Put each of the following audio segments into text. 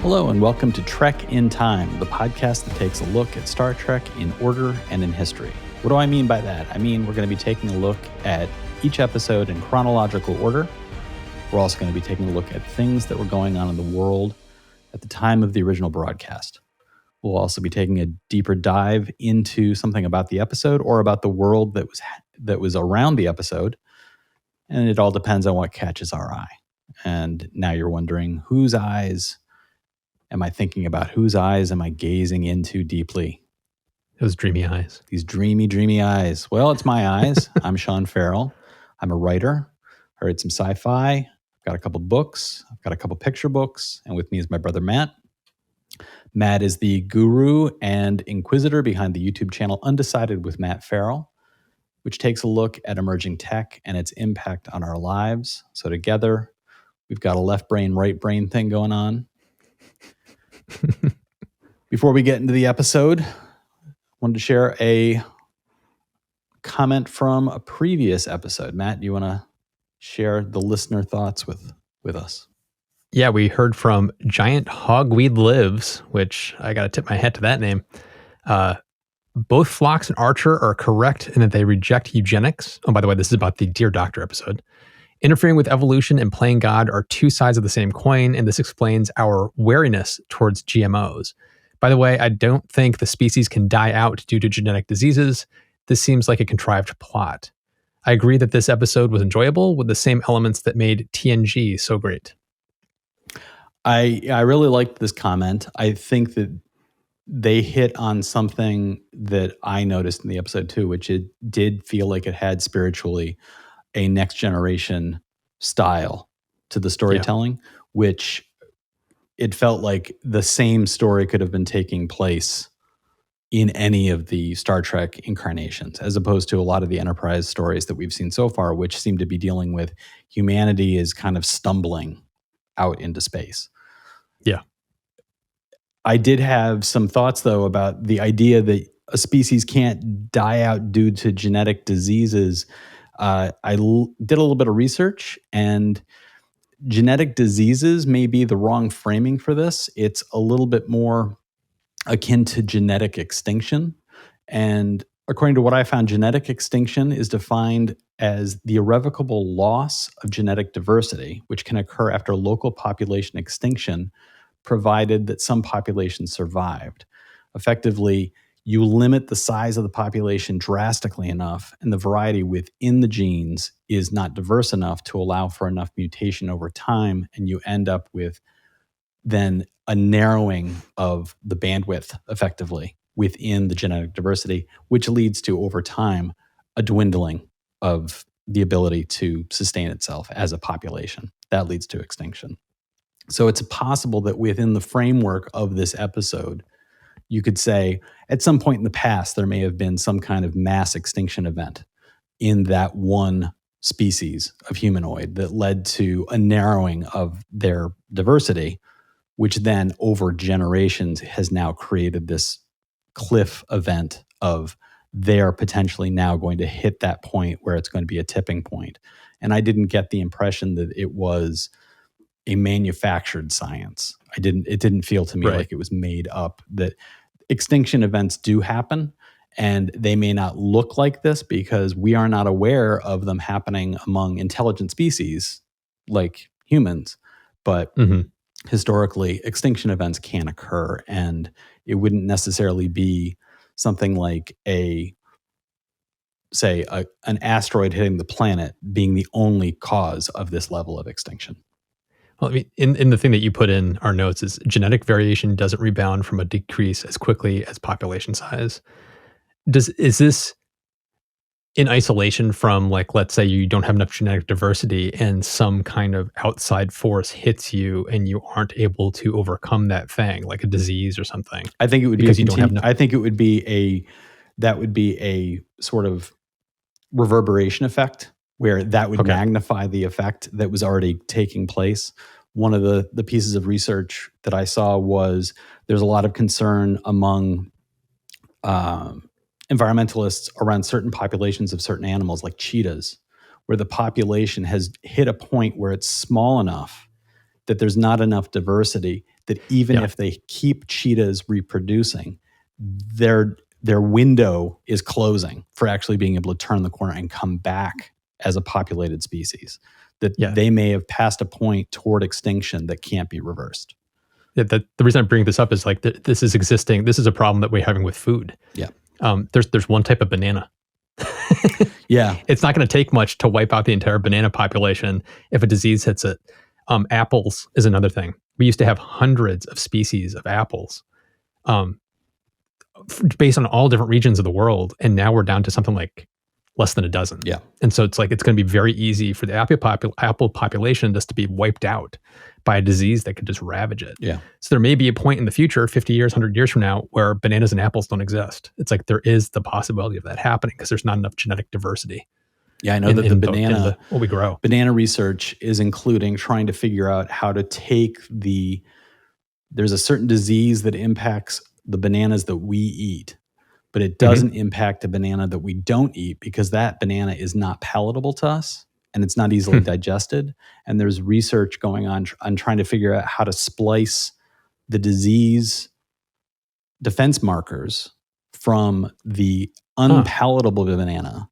Hello and welcome to Trek in Time, the podcast that takes a look at Star Trek in order and in history. What do I mean by that? I mean we're going to be taking a look at each episode in chronological order. We're also going to be taking a look at things that were going on in the world at the time of the original broadcast. We'll also be taking a deeper dive into something about the episode or about the world that was around the episode, and it all depends on what catches our eye. And now you're wondering, whose eyes am I thinking about? Whose eyes am I gazing into deeply? Those dreamy eyes. These dreamy, dreamy eyes. Well, it's my eyes. I'm Sean Farrell. I'm a writer. I read some sci-fi. I've got a couple books. I've got a couple picture books. And with me is my brother, Matt. Matt is the guru and inquisitor behind the YouTube channel Undecided with Matt Farrell, which takes a look at emerging tech and its impact on our lives. So together, we've got a left brain, right brain thing going on. Before we get into the episode, I wanted to share a comment from a previous episode. Matt, do you want to share the listener thoughts with us? Yeah, we heard from Giant Hogweed Lives, which I got to tip my hat to that name. Both Phlox and Archer are correct in that they reject eugenics. Oh, by the way, this is about the Dear Doctor episode. Interfering with evolution and playing God are two sides of the same coin, and this explains our wariness towards GMOs. By the way, I don't think the species can die out due to genetic diseases. This seems like a contrived plot. I agree that this episode was enjoyable with the same elements that made TNG so great. I really liked this comment. I think that they hit on something that I noticed in the episode too, which it did feel like it had spiritually a next generation style to the storytelling, which it felt like the same story could have been taking place in any of the Star Trek incarnations, as opposed to a lot of the Enterprise stories that we've seen so far, which seem to be dealing with humanity is kind of stumbling out into space. Yeah. I did have some thoughts, though, about the idea that a species can't die out due to genetic diseases. I did a little bit of research, and genetic diseases may be the wrong framing for this. It's a little bit more akin to genetic extinction. And according to what I found, genetic extinction is defined as the irrevocable loss of genetic diversity, which can occur after local population extinction, provided that some populations survived. Effectively, you limit the size of the population drastically enough, and the variety within the genes is not diverse enough to allow for enough mutation over time, and you end up with then a narrowing of the bandwidth effectively within the genetic diversity, which leads to, over time, a dwindling of the ability to sustain itself as a population. That leads to extinction. So it's possible that within the framework of this episode, you could say at some point in the past, there may have been some kind of mass extinction event in that one species of humanoid that led to a narrowing of their diversity, which then over generations has now created this cliff event of they're potentially now going to hit that point where it's going to be a tipping point. And I didn't get the impression that it was a manufactured science. It didn't feel to me like it was made up. That extinction events do happen, and they may not look like this because we are not aware of them happening among intelligent species like humans. But historically, extinction events can occur, and it wouldn't necessarily be something like an asteroid hitting the planet being the only cause of this level of extinction. Well, I mean, in the thing that you put in our notes is genetic variation doesn't rebound from a decrease as quickly as population size. Is this in isolation from, like, let's say you don't have enough genetic diversity and some kind of outside force hits you and you aren't able to overcome that thing, like a disease or something? I think it would because you don't have enough. I think it would be a sort of reverberation effect, where that would magnify the effect that was already taking place. One of the pieces of research that I saw was there's a lot of concern among environmentalists around certain populations of certain animals like cheetahs, where the population has hit a point where it's small enough that there's not enough diversity that even Yeah. if they keep cheetahs reproducing, their window is closing for actually being able to turn the corner and come back as a populated species. That Yeah. they may have passed a point toward extinction that can't be reversed. Yeah, the reason I bring this up is like this is existing. This is a problem that we're having with food. Yeah. There's one type of banana. Yeah. It's not going to take much to wipe out the entire banana population if a disease hits it. Apples is another thing. We used to have hundreds of species of apples, based on all different regions of the world, and now we're down to something like less than a dozen. Yeah. And so it's like it's going to be very easy for the apple population just to be wiped out by a disease that could just ravage it. Yeah. So there may be a point in the future, 50 years, 100 years from now, where bananas and apples don't exist. It's like there is the possibility of that happening because there's not enough genetic diversity. Yeah, I know that the what we grow. Banana research is including trying to figure out how to take there's a certain disease that impacts the bananas that we eat, but it doesn't impact a banana that we don't eat because that banana is not palatable to us and it's not easily digested. And there's research going on trying to figure out how to splice the disease defense markers from the unpalatable banana,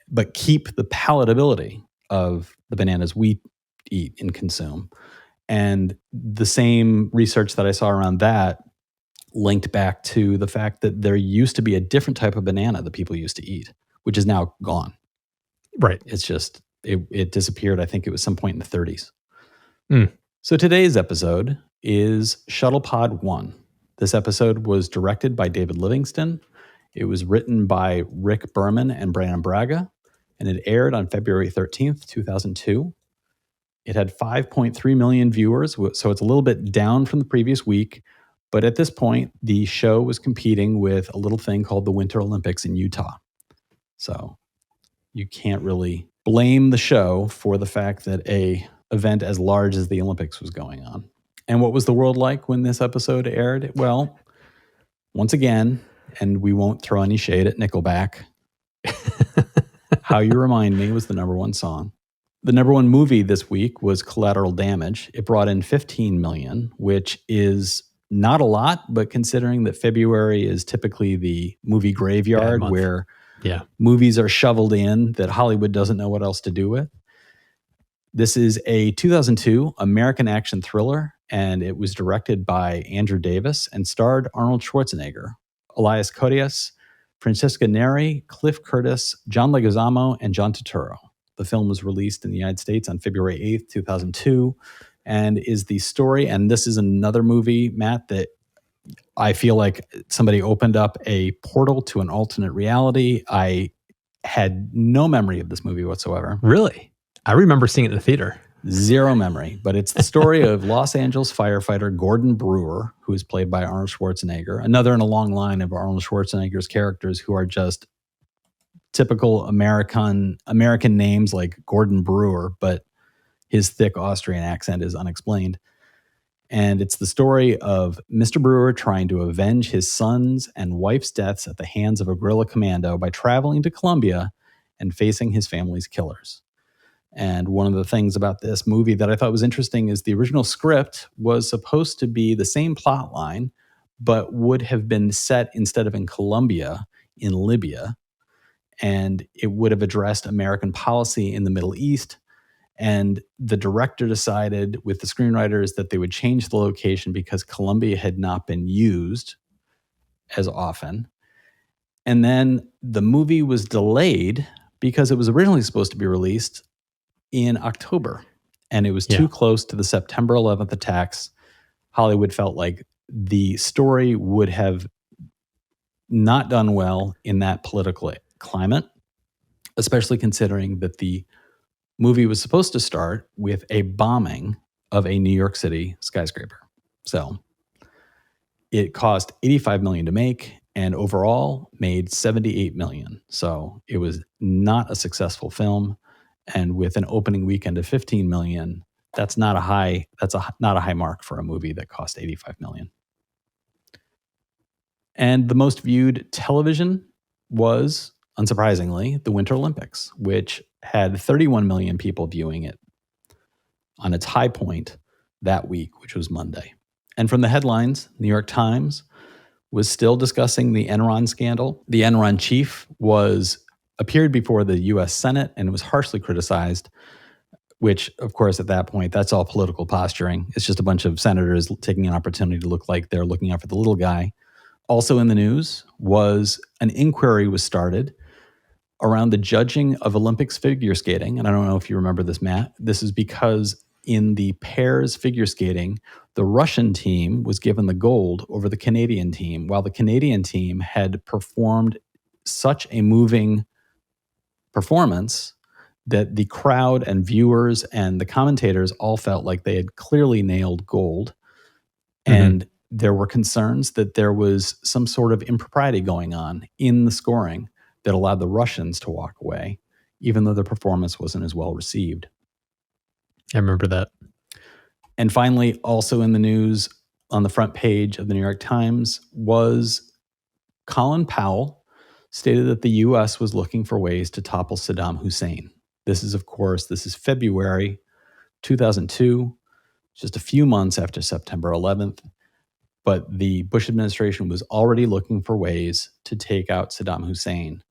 but keep the palatability of the bananas we eat and consume. And the same research that I saw around that linked back to the fact that there used to be a different type of banana that people used to eat, which is now gone. Right. It's just, it disappeared. I think it was some point in the 30s. Mm. So today's episode is Shuttlepod 1. This episode was directed by David Livingston. It was written by Rick Berman and Brandon Braga, and it aired on February 13th, 2002. It had 5.3 million viewers, so it's a little bit down from the previous week. But at this point, the show was competing with a little thing called the Winter Olympics in Utah. So you can't really blame the show for the fact that a event as large as the Olympics was going on. And what was the world like when this episode aired? Well, once again, and we won't throw any shade at Nickelback, How You Remind Me was the number one song. The number one movie this week was Collateral Damage. It brought in 15 million, which is not a lot, but considering that February is typically the movie graveyard where movies are shoveled in that Hollywood doesn't know what else to do with. This is a 2002 American action thriller, and it was directed by Andrew Davis and starred Arnold Schwarzenegger, Elias Koteas, Francesca Neri, Cliff Curtis, John Leguizamo, and John Turturro. The film was released in the United States on February 8th, 2002, and is the story, and this is another movie, Matt, that I feel like somebody opened up a portal to an alternate reality. I had no memory of this movie whatsoever. Really? I remember seeing it in the theater. Zero memory, but it's the story of Los Angeles firefighter Gordon Brewer, who is played by Arnold Schwarzenegger, another in a long line of Arnold Schwarzenegger's characters who are just typical American names like Gordon Brewer, but his thick Austrian accent is unexplained. And it's the story of Mr. Brewer trying to avenge his son's and wife's deaths at the hands of a guerrilla commando by traveling to Colombia and facing his family's killers. And one of the things about this movie that I thought was interesting is the original script was supposed to be the same plot line, but would have been set instead of in Colombia, in Libya. And it would have addressed American policy in the Middle East. And the director decided with the screenwriters that they would change the location because Colombia had not been used as often. And then the movie was delayed because it was originally supposed to be released in October, and it was too close to the September 11th attacks. Hollywood felt like the story would have not done well in that political climate, especially considering that the movie was supposed to start with a bombing of a New York City skyscraper. So it cost $85 million to make and overall made $78 million. So it was not a successful film. And with an opening weekend of 15 million, that's not a high mark for a movie that cost 85 million. And the most viewed television was, unsurprisingly, the Winter Olympics, which had 31 million people viewing it on its high point that week, which was Monday. And from the headlines, New York Times was still discussing the Enron scandal. The Enron chief appeared before the U.S. Senate and was harshly criticized, which, of course, at that point, that's all political posturing. It's just a bunch of senators taking an opportunity to look like they're looking out for the little guy. Also in the news was an inquiry was started around the judging of Olympics figure skating. And I don't know if you remember this, Matt. This is because in the pairs figure skating, the Russian team was given the gold over the Canadian team, while the Canadian team had performed such a moving performance that the crowd and viewers and the commentators all felt like they had clearly nailed gold. And there were concerns that there was some sort of impropriety going on in the scoring that allowed the Russians to walk away, even though their performance wasn't as well received. I remember that. And finally, also in the news on the front page of the New York Times was Colin Powell stated that the U.S. was looking for ways to topple Saddam Hussein. This is February 2002, just a few months after September 11th. But the Bush administration was already looking for ways to take out Saddam Hussein.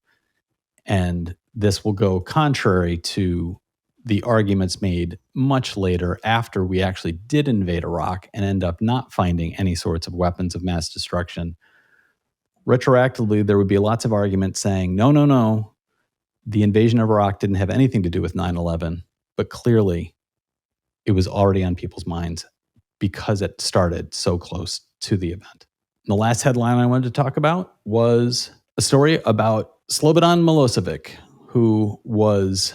And this will go contrary to the arguments made much later after we actually did invade Iraq and end up not finding any sorts of weapons of mass destruction. Retroactively, there would be lots of arguments saying, no, the invasion of Iraq didn't have anything to do with 9/11, but clearly it was already on people's minds because it started so close to the event. And the last headline I wanted to talk about was a story about Slobodan Milosevic, who was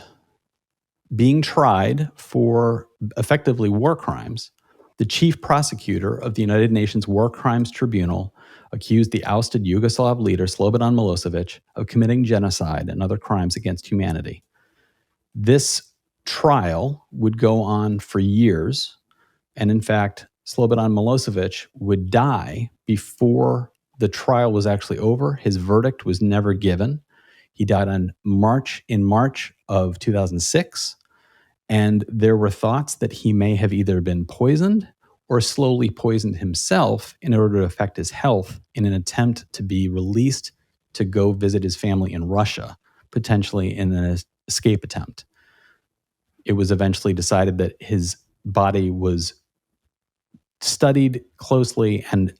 being tried for effectively war crimes. The chief prosecutor of the United Nations War Crimes Tribunal accused the ousted Yugoslav leader Slobodan Milosevic of committing genocide and other crimes against humanity. This trial would go on for years, and in fact, Slobodan Milosevic would die before the trial was actually over. His verdict was never given. He died in March of 2006, and there were thoughts that he may have either been poisoned or slowly poisoned himself in order to affect his health in an attempt to be released to go visit his family in Russia, potentially in an escape attempt. It was eventually decided that his body was studied closely, and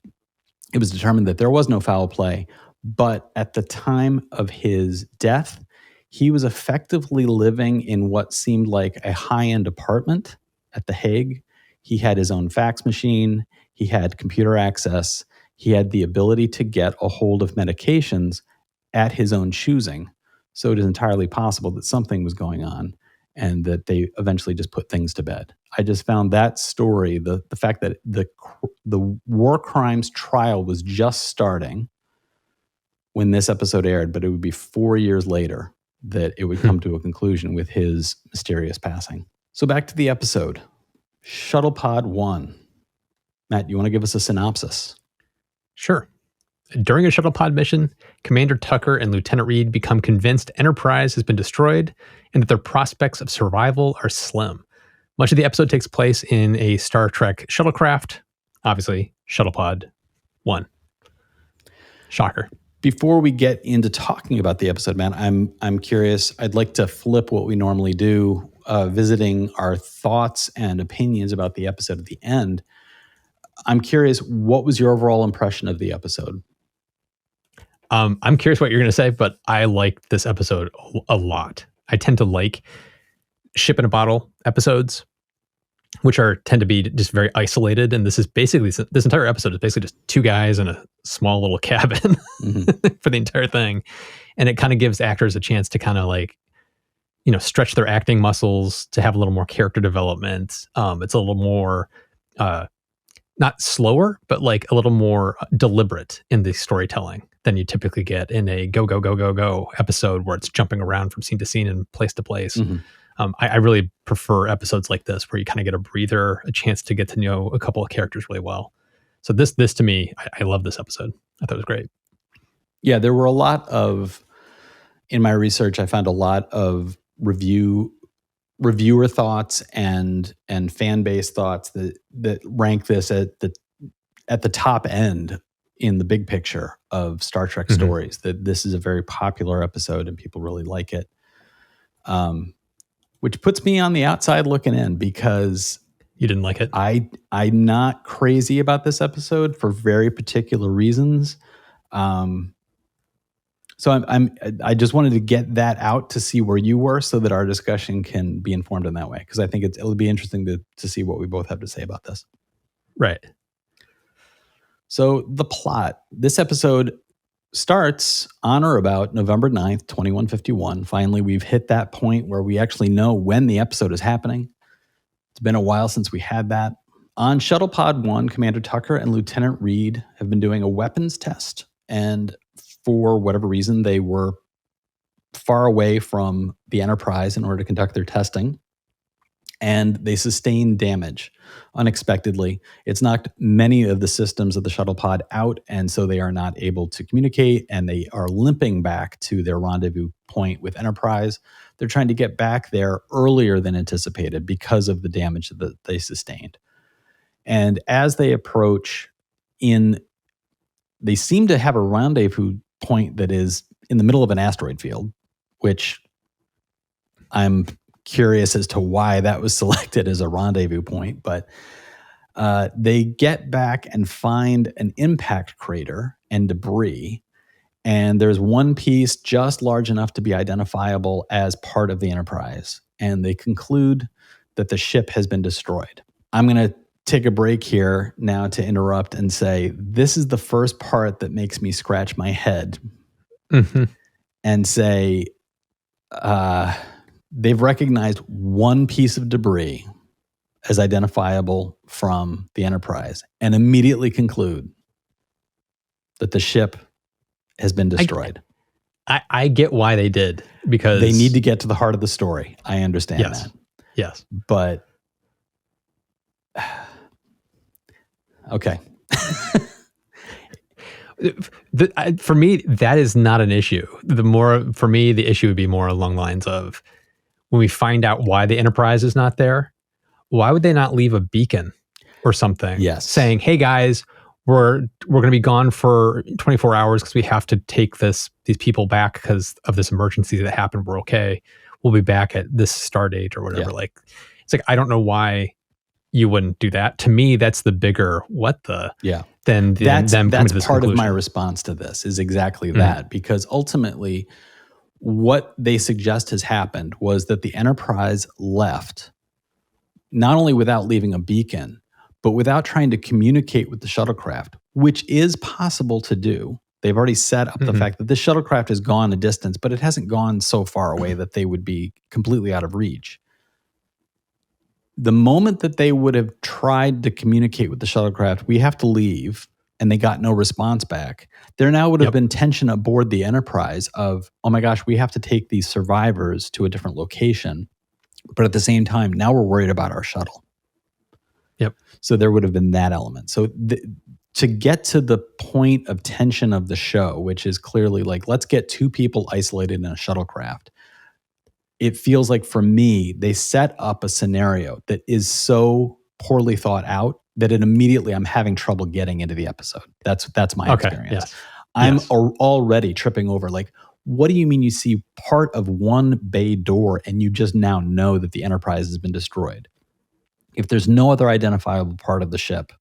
it was determined that there was no foul play. But at the time of his death, he was effectively living in what seemed like a high-end apartment at The Hague. He had his own fax machine. He had computer access. He had the ability to get a hold of medications at his own choosing. So it is entirely possible that something was going on and that they eventually just put things to bed. I just found that story, the fact that the war crimes trial was just starting when this episode aired, but it would be 4 years later that it would come to a conclusion with his mysterious passing. So back to the episode. Shuttlepod 1. Matt, you want to give us a synopsis? Sure. During a Shuttlepod mission, Commander Tucker and Lieutenant Reed become convinced Enterprise has been destroyed and that their prospects of survival are slim. Much of the episode takes place in a Star Trek shuttlecraft, obviously Shuttlepod 1. Shocker. Before we get into talking about the episode, man, I'm curious. I'd like to flip what we normally do, visiting our thoughts and opinions about the episode at the end. I'm curious, what was your overall impression of the episode? I'm curious what you're going to say, but I like this episode a lot. I tend to like ship in a bottle episodes, which tend to be just very isolated. And this entire episode is basically just two guys in a small little cabin for the entire thing. And it kind of gives actors a chance to kind of stretch their acting muscles, to have a little more character development. It's a little more, not slower, but like a little more deliberate in the storytelling than you typically get in a go episode where it's jumping around from scene to scene and place to place. I really prefer episodes like this where you kind of get a breather, a chance to get to know a couple of characters really well. So this to me, I love this episode. I thought it was great. Yeah, there were a lot of, in my research, I found a lot of reviewer thoughts and fan base thoughts that rank this at the at the top end in the big picture of Star Trek stories, that this is a very popular episode and people really like it. Which puts me on the outside looking in, because You didn't like it? I'm not crazy about this episode for very particular reasons. So I just wanted to get that out to see where you were, so that our discussion can be informed in that way. Because I think it'll be interesting to see what we both have to say about this. Right. So the plot, this episode starts on or about November 9th, 2151. Finally, we've hit that point where we actually know when the episode is happening. It's been a while since we had that. On Shuttlepod 1, Commander Tucker and Lieutenant Reed have been doing a weapons test. And for whatever reason, they were far away from the Enterprise in order to conduct their testing. And they sustained damage unexpectedly. It's knocked many of the systems of the Shuttlepod out, and so they are not able to communicate, and they are limping back to their rendezvous point with Enterprise. They're trying to get back there earlier than anticipated because of the damage that they sustained. And as they approach, they seem to have a rendezvous point that is in the middle of an asteroid field, which I'm curious as to why that was selected as a rendezvous point. But they get back and find an impact crater and debris. And there's one piece just large enough to be identifiable as part of the Enterprise. And they conclude that the ship has been destroyed. I'm going to take a break here now to interrupt and say, this is the first part that makes me scratch my head and say, they've recognized one piece of debris as identifiable from the Enterprise and immediately conclude that the ship has been destroyed. I get why they did, because they need to get to the heart of the story. I understand that. Yes. But okay. For me, that is not an issue. For me, the issue would be more along the lines of, when we find out why the Enterprise is not there, why would they not leave a beacon or something? Yes. Saying, hey guys, we're going to be gone for 24 hours because we have to take these people back because of this emergency that happened. We're okay. We'll be back at this star date or whatever. Yeah. It's like, I don't know why you wouldn't do that. To me, that's the bigger than that's them coming to this part conclusion. of my response to this is exactly that, because ultimately what they suggest has happened was that the Enterprise left, not only without leaving a beacon, but without trying to communicate with the shuttlecraft, which is possible to do. They've already set up the fact that the shuttlecraft has gone a distance, but it hasn't gone so far away that they would be completely out of reach. The moment that they would have tried to communicate with the shuttlecraft, we have to leave, and they got no response back, there now would have been tension aboard the Enterprise of, oh my gosh, we have to take these survivors to a different location. But at the same time, now we're worried about our shuttle. Yep. So there would have been that element. So to get to the point of tension of the show, which is clearly like, let's get two people isolated in a shuttlecraft, it feels like, for me, they set up a scenario that is so poorly thought out that I'm having trouble getting into the episode. That's my experience. Yes. I'm already tripping over, like, what do you mean you see part of one bay door and you just now know that the Enterprise has been destroyed? If there's no other identifiable part of the ship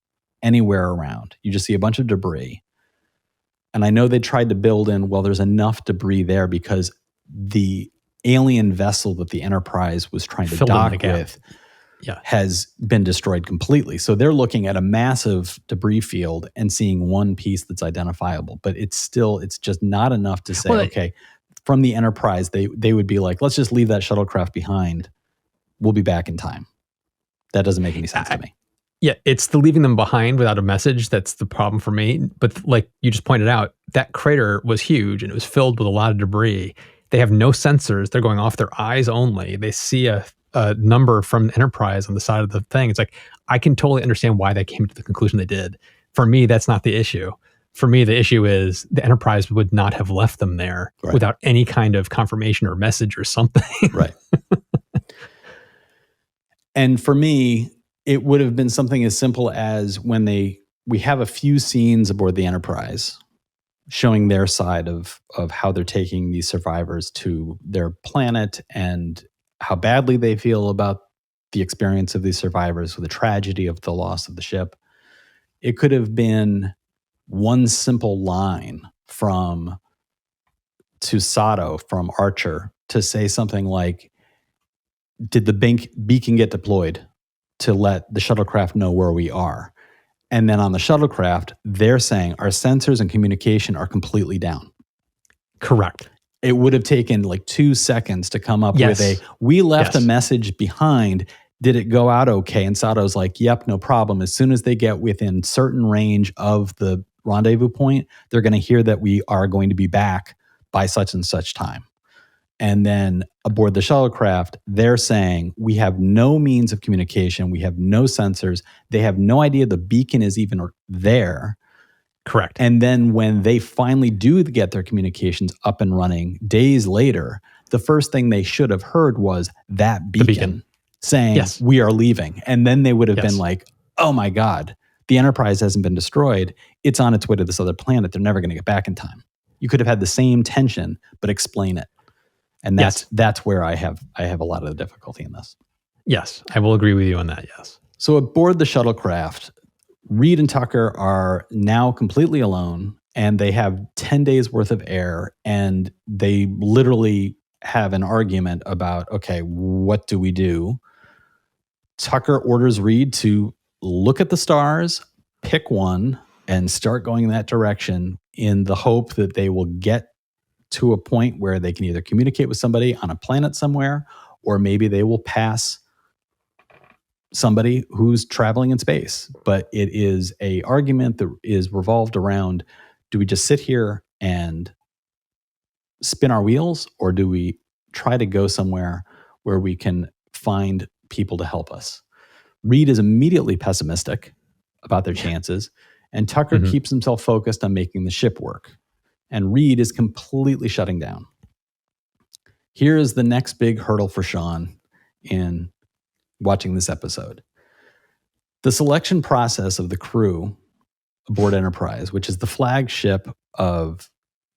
anywhere around, you just see a bunch of debris. And I know they tried to build in, well, there's enough debris there because the alien vessel that the Enterprise was trying to dock with has been destroyed completely. So they're looking at a massive debris field and seeing one piece that's identifiable, but it's just not enough to say, okay, from the Enterprise, they would be like, let's just leave that shuttlecraft behind. We'll be back in time. That doesn't make any sense to me. Yeah, it's the leaving them behind without a message that's the problem for me. But like you just pointed out, that crater was huge and it was filled with a lot of debris. They have no sensors. They're going off their eyes only. They see a number from Enterprise on the side of the thing. It's like, I can totally understand why they came to the conclusion they did. For me, that's not the issue. For me, the issue is the Enterprise would not have left them there without any kind of confirmation or message or something. Right. And for me, it would have been something as simple as when they we have a few scenes aboard the Enterprise showing their side of how they're taking these survivors to their planet and how badly they feel about the experience of these survivors, the tragedy of the loss of the ship. It could have been one simple line from Sato from Archer to say something like, did the beacon get deployed to let the shuttlecraft know where we are? And then on the shuttlecraft, they're saying our sensors and communication are completely down. Correct. It would have taken like 2 seconds to come up Yes. with we left Yes. a message behind. Did it go out okay? And Sato's like, yep, no problem. As soon as they get within certain range of the rendezvous point, they're going to hear that we are going to be back by such and such time. And then aboard the shuttlecraft, they're saying, we have no means of communication. We have no sensors. They have no idea the beacon is even there. Correct. And then when they finally do get their communications up and running days later, the first thing they should have heard was that beacon saying, yes, we are leaving. And then they would have yes, been like, oh my God, the Enterprise hasn't been destroyed. It's on its way to this other planet. They're never going to get back in time. You could have had the same tension, but explain it. And that's where I have a lot of the difficulty in this. Yes, I will agree with you on that, yes. So aboard the shuttlecraft, Reed and Tucker are now completely alone, and they have 10 days worth of air, and they literally have an argument about, okay, what do we do? Tucker orders Reed to look at the stars, pick one, and start going in that direction in the hope that they will get to a point where they can either communicate with somebody on a planet somewhere, or maybe they will pass somebody who's traveling in space. But it is a argument that is revolved around, do we just sit here and spin our wheels, or do we try to go somewhere where we can find people to help us? Reed is immediately pessimistic about their chances, and Tucker keeps himself focused on making the ship work. And Reed is completely shutting down. Here is the next big hurdle for Sean in watching this episode. The selection process of the crew aboard Enterprise, which is the flagship of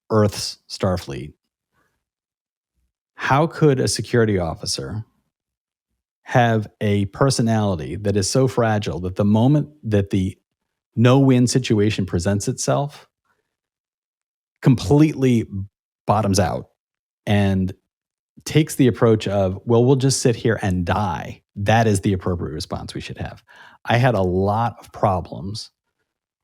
Earth's Starfleet. How could a security officer have a personality that is so fragile that the moment that the no-win situation presents itself, completely bottoms out and takes the approach of, well, we'll just sit here and die. That is the appropriate response we should have. I had a lot of problems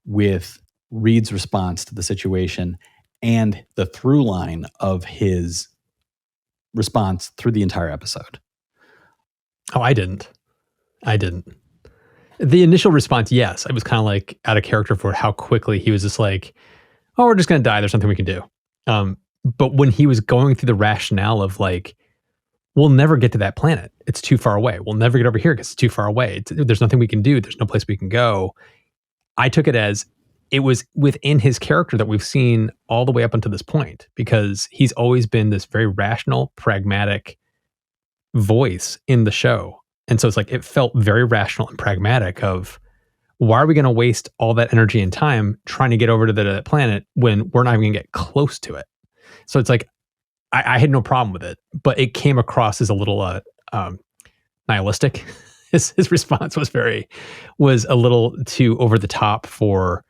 with Reed's response to the situation and the through line of his response through the entire episode. Oh, I didn't. The initial response, yes, I was kind of like out of character for how quickly he was just like, oh, we're just going to die. There's nothing we can do. But when he was going through the rationale of like, we'll never get to that planet. It's too far away. We'll never get over here because it's too far away. There's nothing we can do. There's no place we can go. I took it as it was within his character that we've seen all the way up until this point, because he's always been this very rational, pragmatic voice in the show. And so it's like, it felt very rational and pragmatic of, why are we going to waste all that energy and time trying to get over to the planet when we're not even going to get close to it? So it's like, I had no problem with it, but it came across as a little nihilistic. His response was a little too over the top for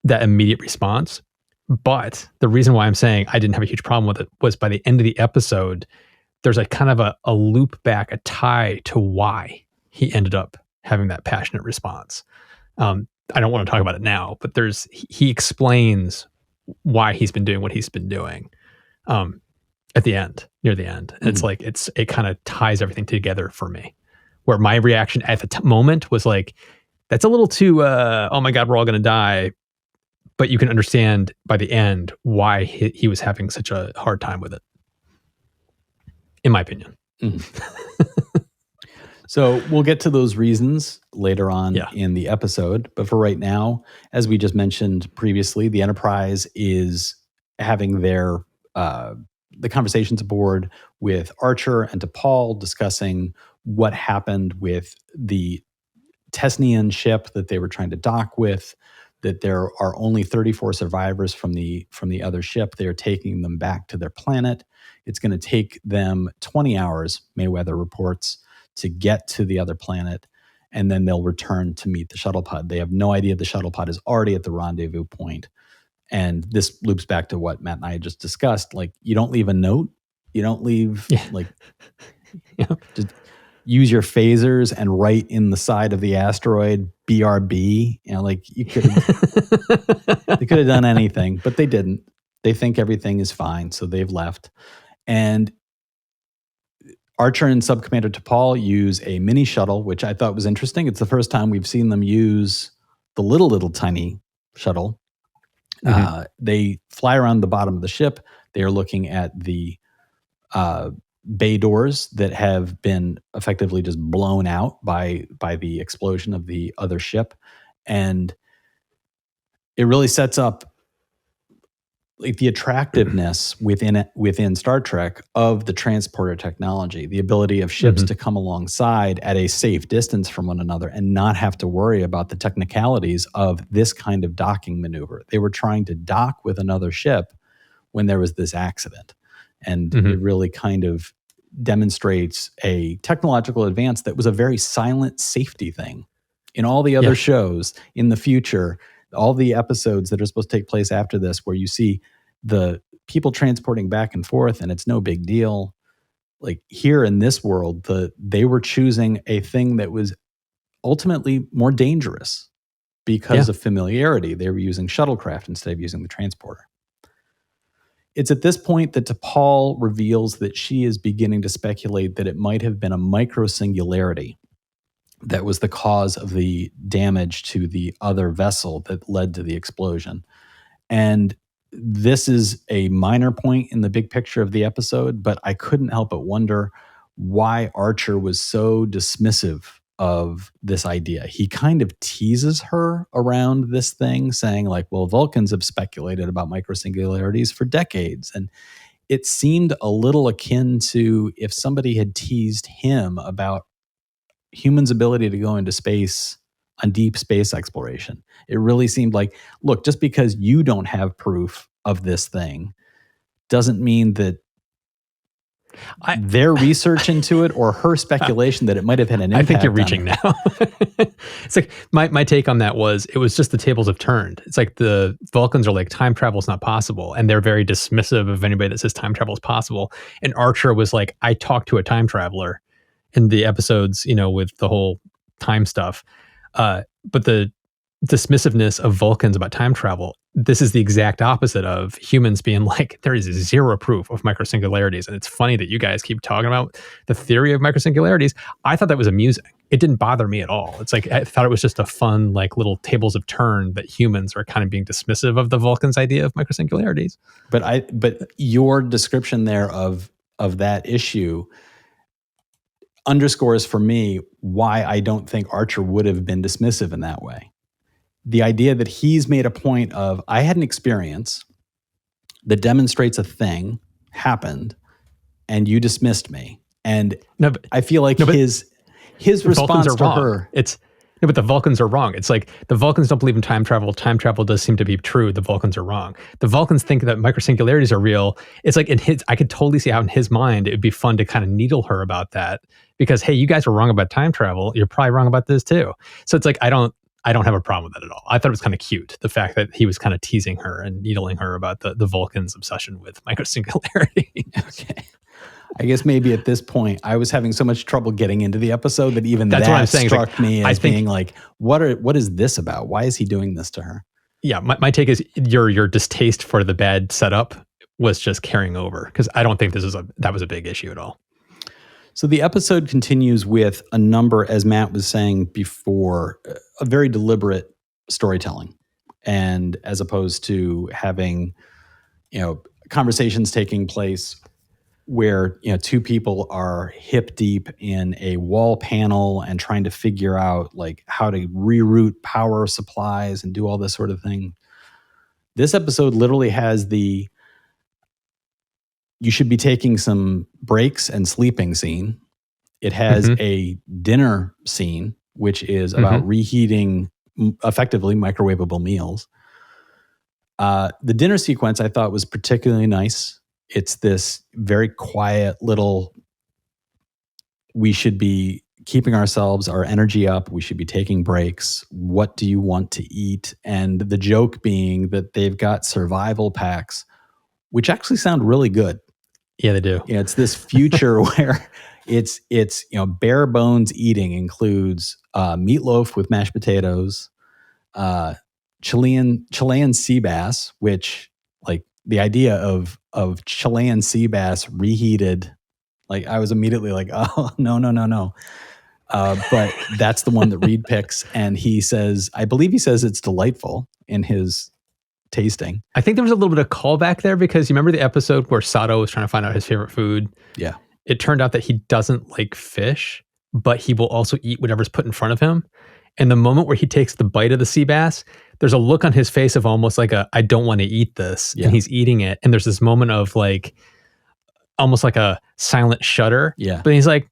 that immediate response. But the reason why I'm saying I didn't have a huge problem with it was by the end of the episode, there's a kind of a loop back, a tie to why he ended up having that passionate response. I don't want to talk about it now, but he explains why he's been doing what he's been doing at the end, near the end. And it's like, it kind of ties everything together for me, where my reaction at the moment was like, that's a little too, oh my God, we're all going to die. But you can understand by the end why he was having such a hard time with it, in my opinion. So we'll get to those reasons later on in the episode. But for right now, as we just mentioned previously, the Enterprise is having their the conversations aboard with Archer and DePaul, discussing what happened with the Tesnian ship that they were trying to dock with, that there are only 34 survivors from the other ship. They are taking them back to their planet. It's going to take them 20 hours, Mayweather reports, to get to the other planet, and then they'll return to meet the shuttlepod. They have no idea the shuttlepod is already at the rendezvous point. And this loops back to what Matt and I just discussed. Like, you don't leave a note. You don't leave, like, just use your phasers and write in the side of the asteroid BRB. You know, like, they could have done anything, but they didn't. They think everything is fine, so they've left. And Archer and Subcommander T'Pol use a mini shuttle, which I thought was interesting. It's the first time we've seen them use the little tiny shuttle. Mm-hmm. They fly around the bottom of the ship. They are looking at the bay doors that have been effectively just blown out by the explosion of the other ship. And it really sets up like the attractiveness within Star Trek of the transporter technology, the ability of ships to come alongside at a safe distance from one another and not have to worry about the technicalities of this kind of docking maneuver. They were trying to dock with another ship when there was this accident. And it really kind of demonstrates a technological advance that was a very silent safety thing. In all the other shows in the future, all the episodes that are supposed to take place after this, where you see the people transporting back and forth and it's no big deal. Like, here in this world, they were choosing a thing that was ultimately more dangerous because of familiarity. They were using shuttlecraft instead of using the transporter. It's at this point that T'Pol reveals that she is beginning to speculate that it might have been a microsingularity that was the cause of the damage to the other vessel that led to the explosion. And this is a minor point in the big picture of the episode, but I couldn't help but wonder why Archer was so dismissive of this idea. He kind of teases her around this thing, saying like, well, Vulcans have speculated about microsingularities for decades. And it seemed a little akin to if somebody had teased him about humans' ability to go into space on deep space exploration. It really seemed like, look, just because you don't have proof of this thing doesn't mean that their research into it or her speculation that it might have had an impact. I think you're reaching now. It's like my take on that was, it was just the tables have turned. It's like the Vulcans are like, time travel is not possible. And they're very dismissive of anybody that says time travel is possible. And Archer was like, I talked to a time traveler in the episodes, with the whole time stuff. But the dismissiveness of Vulcans about time travel, this is the exact opposite of humans being like, there is zero proof of microsingularities. And it's funny that you guys keep talking about the theory of microsingularities. I thought that was amusing. It didn't bother me at all. It's like, I thought it was just a fun, like, little tables of turn that humans are kind of being dismissive of the Vulcans' idea of microsingularities. But your description there of that issue underscores for me why I don't think Archer would have been dismissive in that way. The idea that he's made a point of, I had an experience that demonstrates a thing happened and you dismissed me. And I feel like his response to wrong. her, but the Vulcans are wrong. It's like, the Vulcans don't believe in time travel. Time travel does seem to be true. The Vulcans are wrong. The Vulcans think that microsingularities are real. It's like, I could totally see how in his mind, it'd be fun to kind of needle her about that, because, hey, you guys were wrong about time travel. You're probably wrong about this too. So it's like, I don't have a problem with that at all. I thought it was kind of cute, the fact that he was kind of teasing her and needling her about the Vulcans' obsession with microsingularity. Okay. I guess maybe at this point, I was having so much trouble getting into the episode that even That's that what I'm saying. struck like, me as being like, what is this about? Why is he doing this to her? Yeah, my take is your distaste for the bad setup was just carrying over, because I don't think that was a big issue at all. So the episode continues with a number, as Matt was saying before, a very deliberate storytelling. And as opposed to having, conversations taking place where, two people are hip deep in a wall panel and trying to figure out like how to reroute power supplies and do all this sort of thing. This episode literally has you should be taking some breaks and sleeping scene. It has a dinner scene which is about reheating effectively microwavable meals. The dinner sequence I thought was particularly nice. It's this very quiet little, we should be keeping our energy up. We should be taking breaks. What do you want to eat? And the joke being that they've got survival packs, which actually sound really good. Yeah, they do. It's this future where it's bare bones eating includes meatloaf with mashed potatoes, Chilean sea bass, which, like, the idea of Chilean sea bass reheated, like, I was immediately like, oh, no. But that's the one that Reed picks, and I believe he says it's delightful in his tasting. I think there was a little bit of callback there because you remember the episode where Sato was trying to find out his favorite food? Yeah. It turned out that he doesn't like fish, but he will also eat whatever's put in front of him. And the moment where he takes the bite of the sea bass, there's a look on his face of almost like I don't want to eat this. Yeah. And he's eating it. And there's this moment of like, almost like a silent shudder. Yeah. But he's like,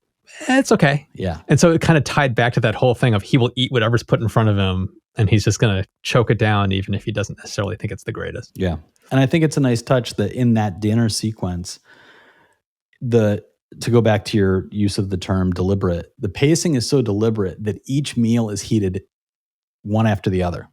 it's okay. Yeah. And so it kind of tied back to that whole thing of he will eat whatever's put in front of him and he's just going to choke it down even if he doesn't necessarily think it's the greatest. Yeah. And I think it's a nice touch that in that dinner sequence, to go back to your use of the term deliberate, the pacing is so deliberate that each meal is heated one after the other.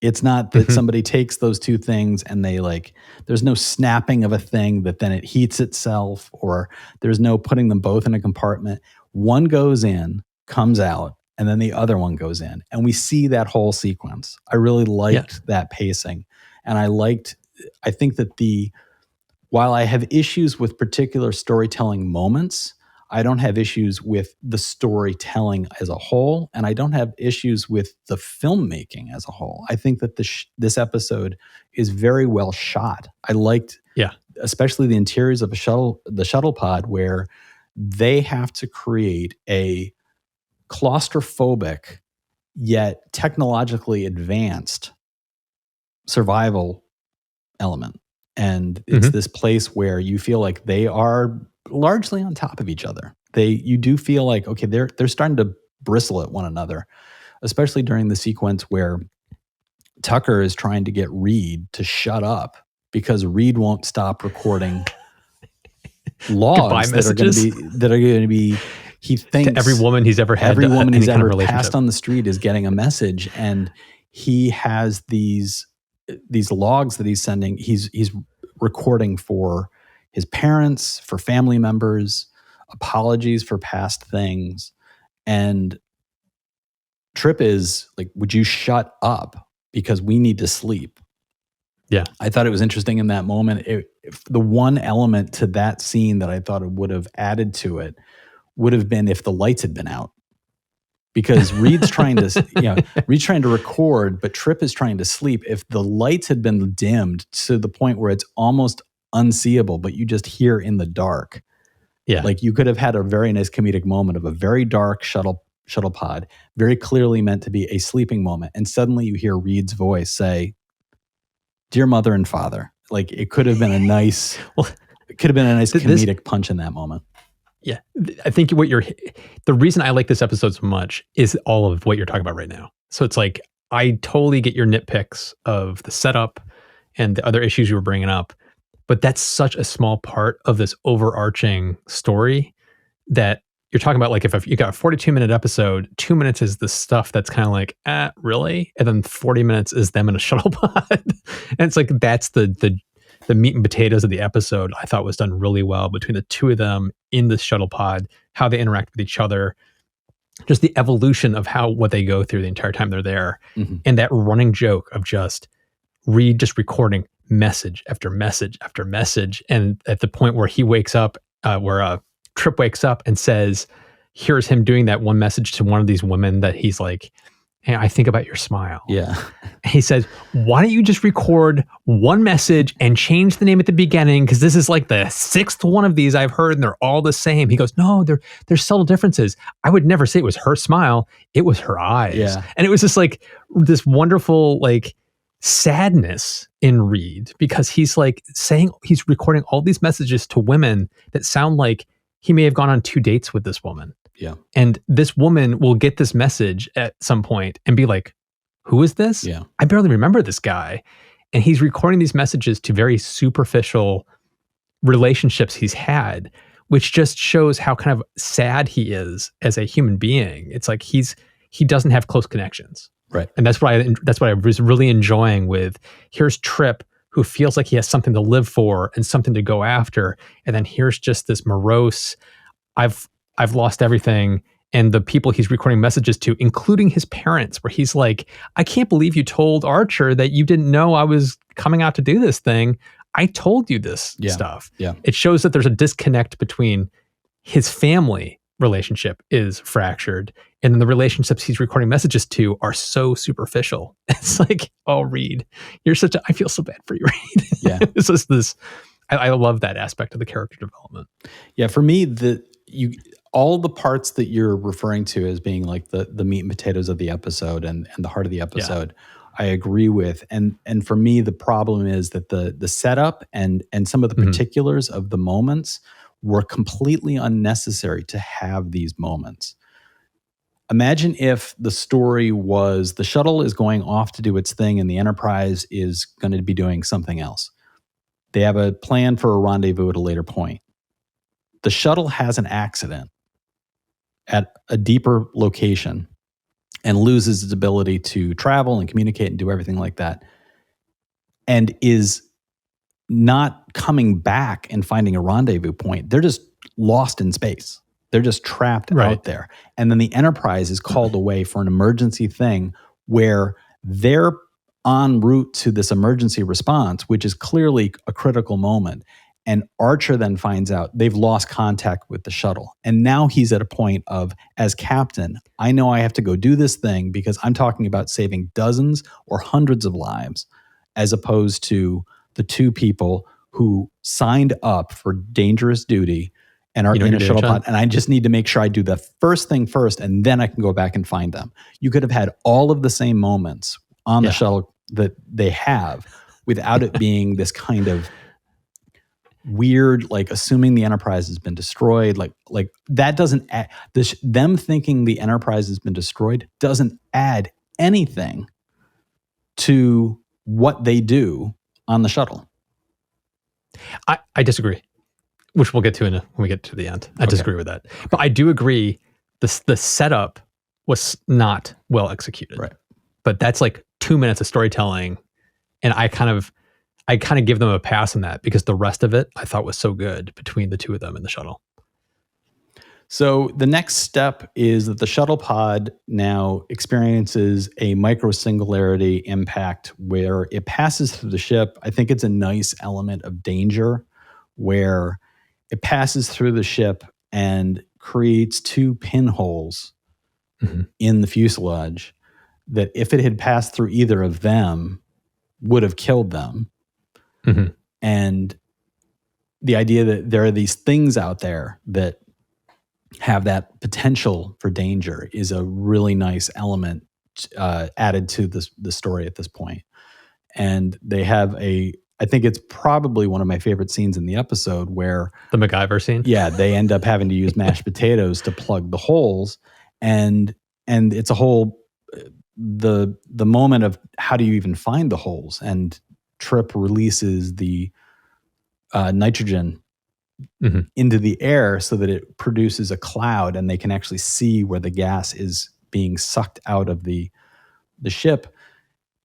It's not that somebody takes those two things and there's no snapping of a thing that then it heats itself, or there's no putting them both in a compartment. One goes in, comes out, and then the other one goes in. And we see that whole sequence. I really liked that pacing. And I think that while I have issues with particular storytelling moments, I don't have issues with the storytelling as a whole, and I don't have issues with the filmmaking as a whole. I think that this episode is very well shot. I liked, especially the interiors of the Shuttlepod, where they have to create a claustrophobic yet technologically advanced survival element. And it's this place where you feel like they are largely on top of each other. You do feel like, okay, they're starting to bristle at one another, especially during the sequence where Tucker is trying to get Reed to shut up because Reed won't stop recording logs that are going to be he thinks to every woman he's ever had, every woman he's ever passed on the street is getting a message, and he has these logs that he's sending. He's recording for his parents, for family members, apologies for past things. And Trip is like, would you shut up? Because we need to sleep. Yeah. I thought it was interesting in that moment. The one element to that scene that I thought it would have added to it would have been if the lights had been out. Because Reed's trying to record, but Trip is trying to sleep. If the lights had been dimmed to the point where it's almost unseeable, but you just hear in the dark. Yeah. Like you could have had a very nice comedic moment of a very dark Shuttlepod, very clearly meant to be a sleeping moment. And suddenly you hear Reed's voice say, "Dear mother and father." Like it could have been a nice, comedic punch in that moment. Yeah. I think the reason I like this episode so much is all of what you're talking about right now. So it's like, I totally get your nitpicks of the setup and the other issues you were bringing up, but that's such a small part of this overarching story that you're talking about. Like if you got a 42-minute episode, 2 minutes is the stuff that's kind of like, really? And then 40 minutes is them in a Shuttlepod. And it's like, that's the meat and potatoes of the episode. I thought was done really well between the two of them in the Shuttlepod, how they interact with each other, just the evolution of what they go through the entire time they're there. Mm-hmm. And that running joke of just Reed just recording message after message after message. And at the point where he wakes up, where Trip wakes up and says, here's him doing that one message to one of these women that he's like, "Hey, I think about your smile." Yeah. He says, "Why don't you just record one message and change the name at the beginning? Because this is like the sixth one of these I've heard and they're all the same." He goes, "No, there's subtle differences. I would never say it was her smile. It was her eyes." Yeah. And it was just like this wonderful like sadness in Reed, because he's like saying, he's recording all these messages to women that sound like he may have gone on 2 dates with this woman. Yeah. And this woman will get this message at some point and be like, who is this? Yeah. I barely remember this guy. And he's recording these messages to very superficial relationships he's had, which just shows how kind of sad he is as a human being. It's like he doesn't have close connections. Right. And that's what I was really enjoying with, here's Trip, who feels like he has something to live for and something to go after. And then here's just this morose, I've lost everything. And the people he's recording messages to, including his parents, where he's like, I can't believe you told Archer that you didn't know I was coming out to do this thing. I told you this stuff. Yeah. It shows that there's a disconnect between his family relationship is fractured, and then the relationships he's recording messages to are so superficial. It's like, oh, Reed, I feel so bad for you, Reed. Yeah. I love that aspect of the character development. Yeah. For me, all the parts that you're referring to as being like the meat and potatoes of the episode and the heart of the episode, I agree with. And for me, the problem is that the setup and some of the particulars of the moments were completely unnecessary to have these moments. Imagine if the story was the shuttle is going off to do its thing and the Enterprise is going to be doing something else. They have a plan for a rendezvous at a later point. The shuttle has an accident at a deeper location and loses its ability to travel and communicate and do everything like that, and is not coming back and finding a rendezvous point. They're just lost in space. They're just trapped out there. And then the Enterprise is called away for an emergency thing where they're en route to this emergency response, which is clearly a critical moment. And Archer then finds out they've lost contact with the shuttle. And now he's at a point of, as captain, I know I have to go do this thing because I'm talking about saving dozens or hundreds of lives, as opposed to the two people who signed up for dangerous duty and are in a Shuttlepod. And I just need to make sure I do the first thing first, and then I can go back and find them. You could have had all of the same moments on the shuttle that they have without it being this kind of weird, like assuming the Enterprise has been destroyed. Like that doesn't add, them thinking the Enterprise has been destroyed doesn't add anything to what they do on the shuttle. I disagree, which we'll get to when we get to the end. I disagree with that. But I do agree the setup was not well executed. Right. But that's like 2 minutes of storytelling. And I kind of give them a pass on that because the rest of it I thought was so good between the two of them in the shuttle. So the next step is that the shuttle pod now experiences a micro-singularity impact where it passes through the ship. I think it's a nice element of danger where it passes through the ship and creates two pinholes in the fuselage that if it had passed through either of them would have killed them. And the idea that there are these things out there that have that potential for danger is a really nice element added to the story at this point. And they have I think it's probably one of my favorite scenes in the episode where the MacGyver scene. Yeah, they end up having to use mashed potatoes to plug the holes, and it's a whole the moment of how do you even find the holes, and Trip releases the nitrogen into the air so that it produces a cloud and they can actually see where the gas is being sucked out of the ship.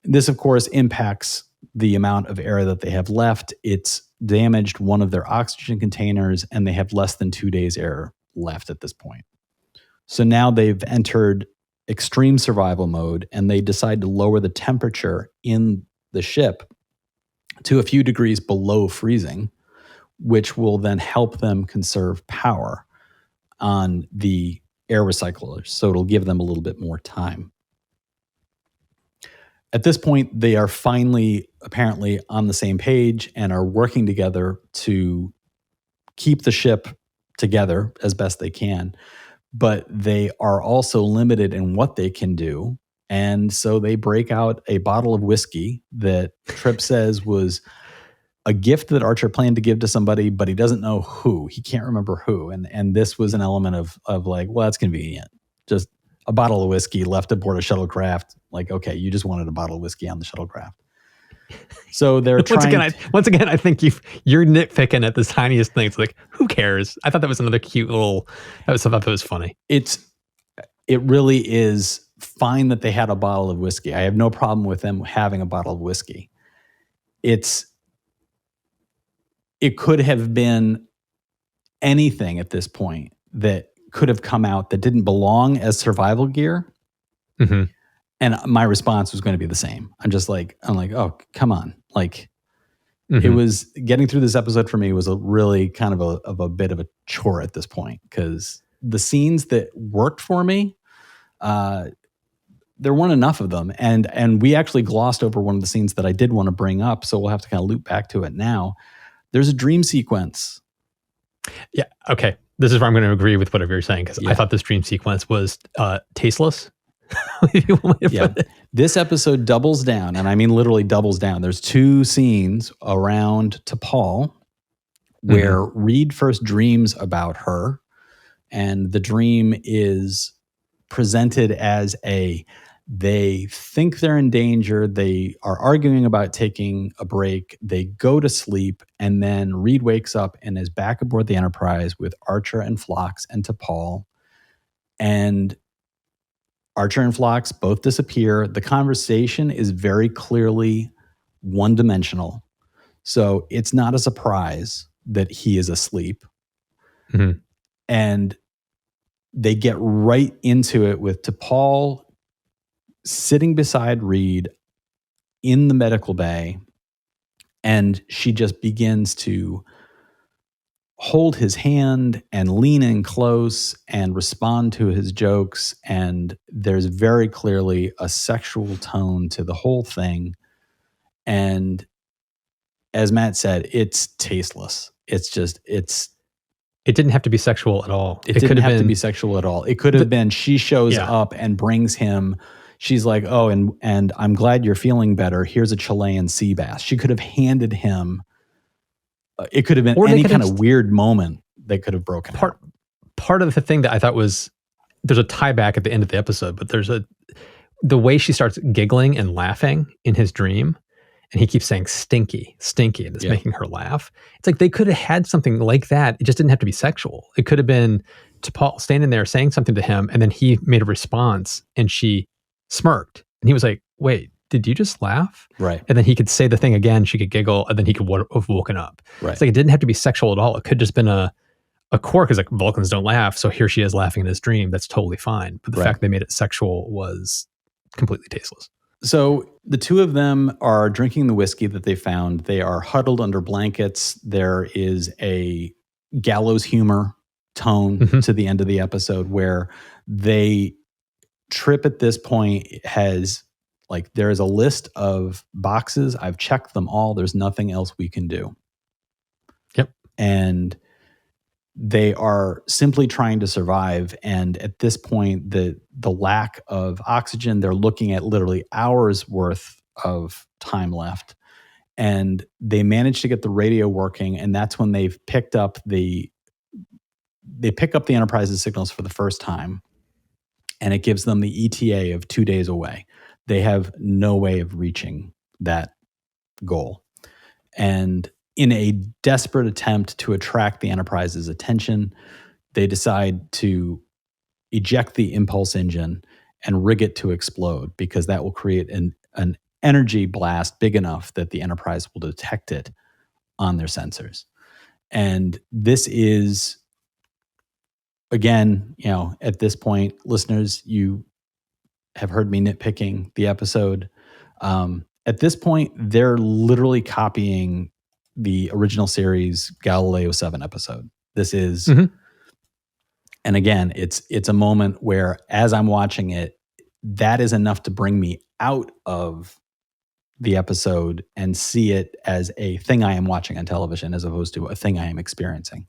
This, of course, impacts the amount of air that they have left. It's damaged one of their oxygen containers and they have less than 2 days air left at this point. So now they've entered extreme survival mode and they decide to lower the temperature in the ship to a few degrees below freezing, which will then help them conserve power on the air recyclers. So it'll give them a little bit more time. At this point, they are finally apparently on the same page and are working together to keep the ship together as best they can. But they are also limited in what they can do. And so they break out a bottle of whiskey that Trip says was a gift that Archer planned to give to somebody, but he doesn't know who. He can't remember who. And this was an element of like, well, that's convenient. Just a bottle of whiskey left aboard a shuttlecraft. Like, okay, you just wanted a bottle of whiskey on the shuttlecraft. So they're once trying. again, I think you're nitpicking at the tiniest things. Like, who cares? I thought that was another cute little. I thought that was funny. It really is fine that they had a bottle of whiskey. I have no problem with them having a bottle of whiskey. It could have been anything at this point that could have come out that didn't belong as survival gear. Mm-hmm. And my response was going to be the same. I'm like, oh, come on. Like, Mm-hmm. It was getting through this episode for me was a really kind of a bit of a chore at this point, because the scenes that worked for me, there weren't enough of them. And we actually glossed over one of the scenes that I did want to bring up. So we'll have to kind of loop back to it now. There's a dream sequence. Yeah. Okay. This is where I'm going to agree with whatever you're saying, because I thought this dream sequence was tasteless. This episode doubles down, and I mean literally doubles down. There's two scenes around T'Pol where Reed first dreams about her, and the dream is presented as they think they're in danger. They are arguing about taking a break. They go to sleep, and then Reed wakes up and is back aboard the Enterprise with Archer and Phlox and T'Pol. And Archer and Phlox both disappear. The conversation is very clearly one-dimensional. So it's not a surprise that he is asleep. Mm-hmm. And they get right into it with T'Pol sitting beside Reed in the medical bay, and she just begins to hold his hand and lean in close and respond to his jokes. And there's very clearly a sexual tone to the whole thing. And as Matt said, it's tasteless. It didn't have to be sexual at all. It didn't have to be sexual at all. It could have been she shows up and brings him. She's like, oh, and I'm glad you're feeling better. Here's a Chilean sea bass. She could have handed him. It could have been any kind of weird moment that could have broken out. Part of the thing that I thought was, there's a tie back at the end of the episode, but the way she starts giggling and laughing in his dream, and he keeps saying stinky, and it's making her laugh. It's like they could have had something like that. It just didn't have to be sexual. It could have been T'Pol standing there saying something to him, and then he made a response, and she smirked, and he was like, wait, did you just laugh? Right. And then he could say the thing again, she could giggle, and then he could have woken up. Right. It's like it didn't have to be sexual at all. It could just been a quirk, because like Vulcans don't laugh, so here she is laughing in his dream. That's totally fine. But the fact they made it sexual was completely tasteless. So the two of them are drinking the whiskey that they found. They are huddled under blankets. There is a gallows humor tone to the end of the episode where Trip at this point has, like, there is a list of boxes. I've checked them all. There's nothing else we can do. Yep. And they are simply trying to survive. And at this point, the lack of oxygen, they're looking at literally hours worth of time left. And they manage to get the radio working. And that's when they've picked up they pick up the Enterprise's signals for the first time. And it gives them the ETA of 2 days away. They have no way of reaching that goal. And in a desperate attempt to attract the Enterprise's attention, they decide to eject the impulse engine and rig it to explode, because that will create an energy blast big enough that the Enterprise will detect it on their sensors. And this is, again, at this point, listeners, you have heard me nitpicking the episode. At this point, they're literally copying the original series Galileo 7 episode. This is, and again, it's a moment where, as I'm watching it, that is enough to bring me out of the episode and see it as a thing I am watching on television, as opposed to a thing I am experiencing.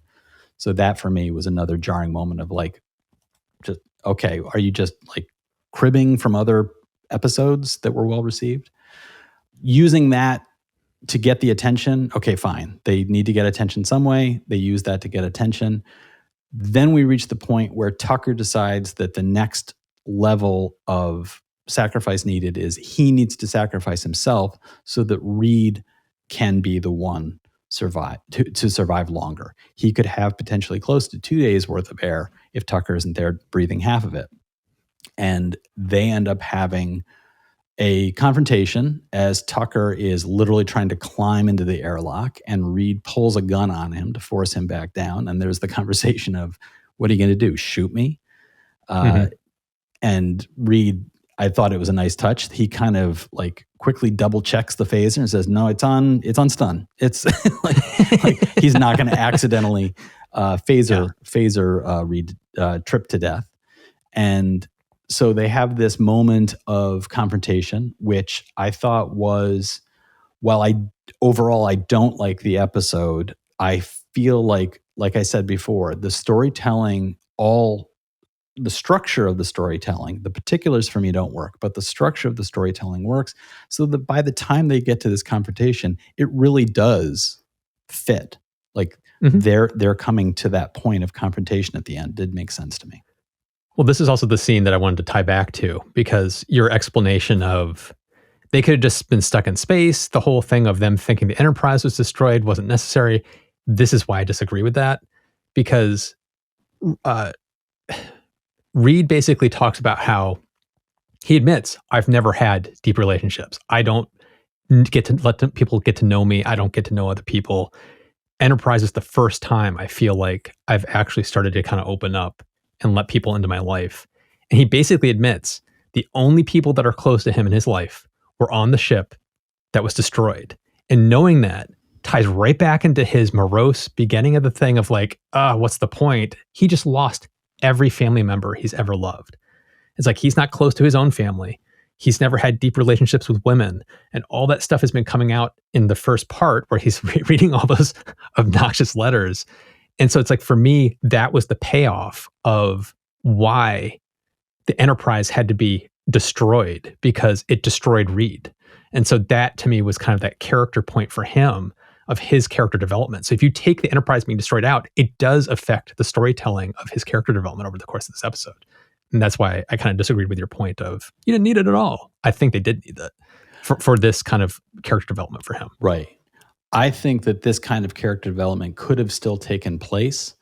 So that for me was another jarring moment of like, just, okay, are you just like cribbing from other episodes that were well received? Using that to get the attention, okay, fine. They need to get attention some way. They use that to get attention. Then we reach the point where Tucker decides that the next level of sacrifice needed is he needs to sacrifice himself so that Reed can be the one to survive longer. He could have potentially close to 2 days worth of air if Tucker isn't there breathing half of it. And they end up having a confrontation as Tucker is literally trying to climb into the airlock, and Reed pulls a gun on him to force him back down. And there's the conversation of, what are you going to do? Shoot me? And Reed, I thought it was a nice touch. He kind of like quickly double checks the phaser and says, no, it's on stun. It's like he's not going to accidentally phaser Reed Trip to death. And so they have this moment of confrontation, which I thought was, while overall I don't like the episode, I feel like I said before, the storytelling, the structure of the storytelling, the particulars for me don't work, but the structure of the storytelling works, so that by the time they get to this confrontation, it really does fit. Like they're coming to that point of confrontation at the end. Did make sense to me. Well, this is also the scene that I wanted to tie back to, because your explanation of they could have just been stuck in space, the whole thing of them thinking the Enterprise was destroyed wasn't necessary. This is why I disagree with that, because Reed basically talks about how he admits, I've never had deep relationships. I don't get to let people get to know me. I don't get to know other people. Enterprise is the first time I feel like I've actually started to kind of open up and let people into my life. And he basically admits the only people that are close to him in his life were on the ship that was destroyed. And knowing that ties right back into his morose beginning of the thing of like, what's the point? He just lost every family member he's ever loved. It's like he's not close to his own family. He's never had deep relationships with women. And all that stuff has been coming out in the first part where he's reading all those obnoxious letters. And so it's like, for me, that was the payoff of why the Enterprise had to be destroyed, because it destroyed Reed. And so that to me was kind of that character point for him of his character development. So if you take the Enterprise being destroyed out, it does affect the storytelling of his character development over the course of this episode. And that's why I kind of disagreed with your point of you didn't need it at all. I think they did need that for this kind of character development for him. Right. I think that this kind of character development could have still taken place.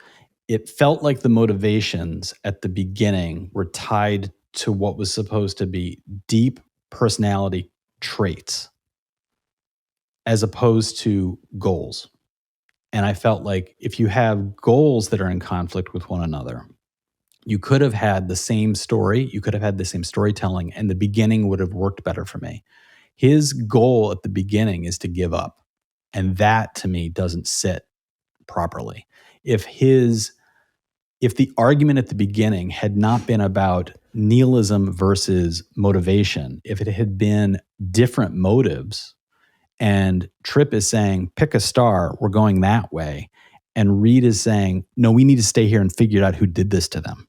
It felt like the motivations at the beginning were tied to what was supposed to be deep personality traits as opposed to goals. And I felt like if you have goals that are in conflict with one another, you could have had the same story, you could have had the same storytelling, and the beginning would have worked better for me. His goal at the beginning is to give up. And that to me doesn't sit properly. If the argument at the beginning had not been about nihilism versus motivation, if it had been different motives, and Trip is saying, pick a star, we're going that way, and Reed is saying, no, we need to stay here and figure out who did this to them.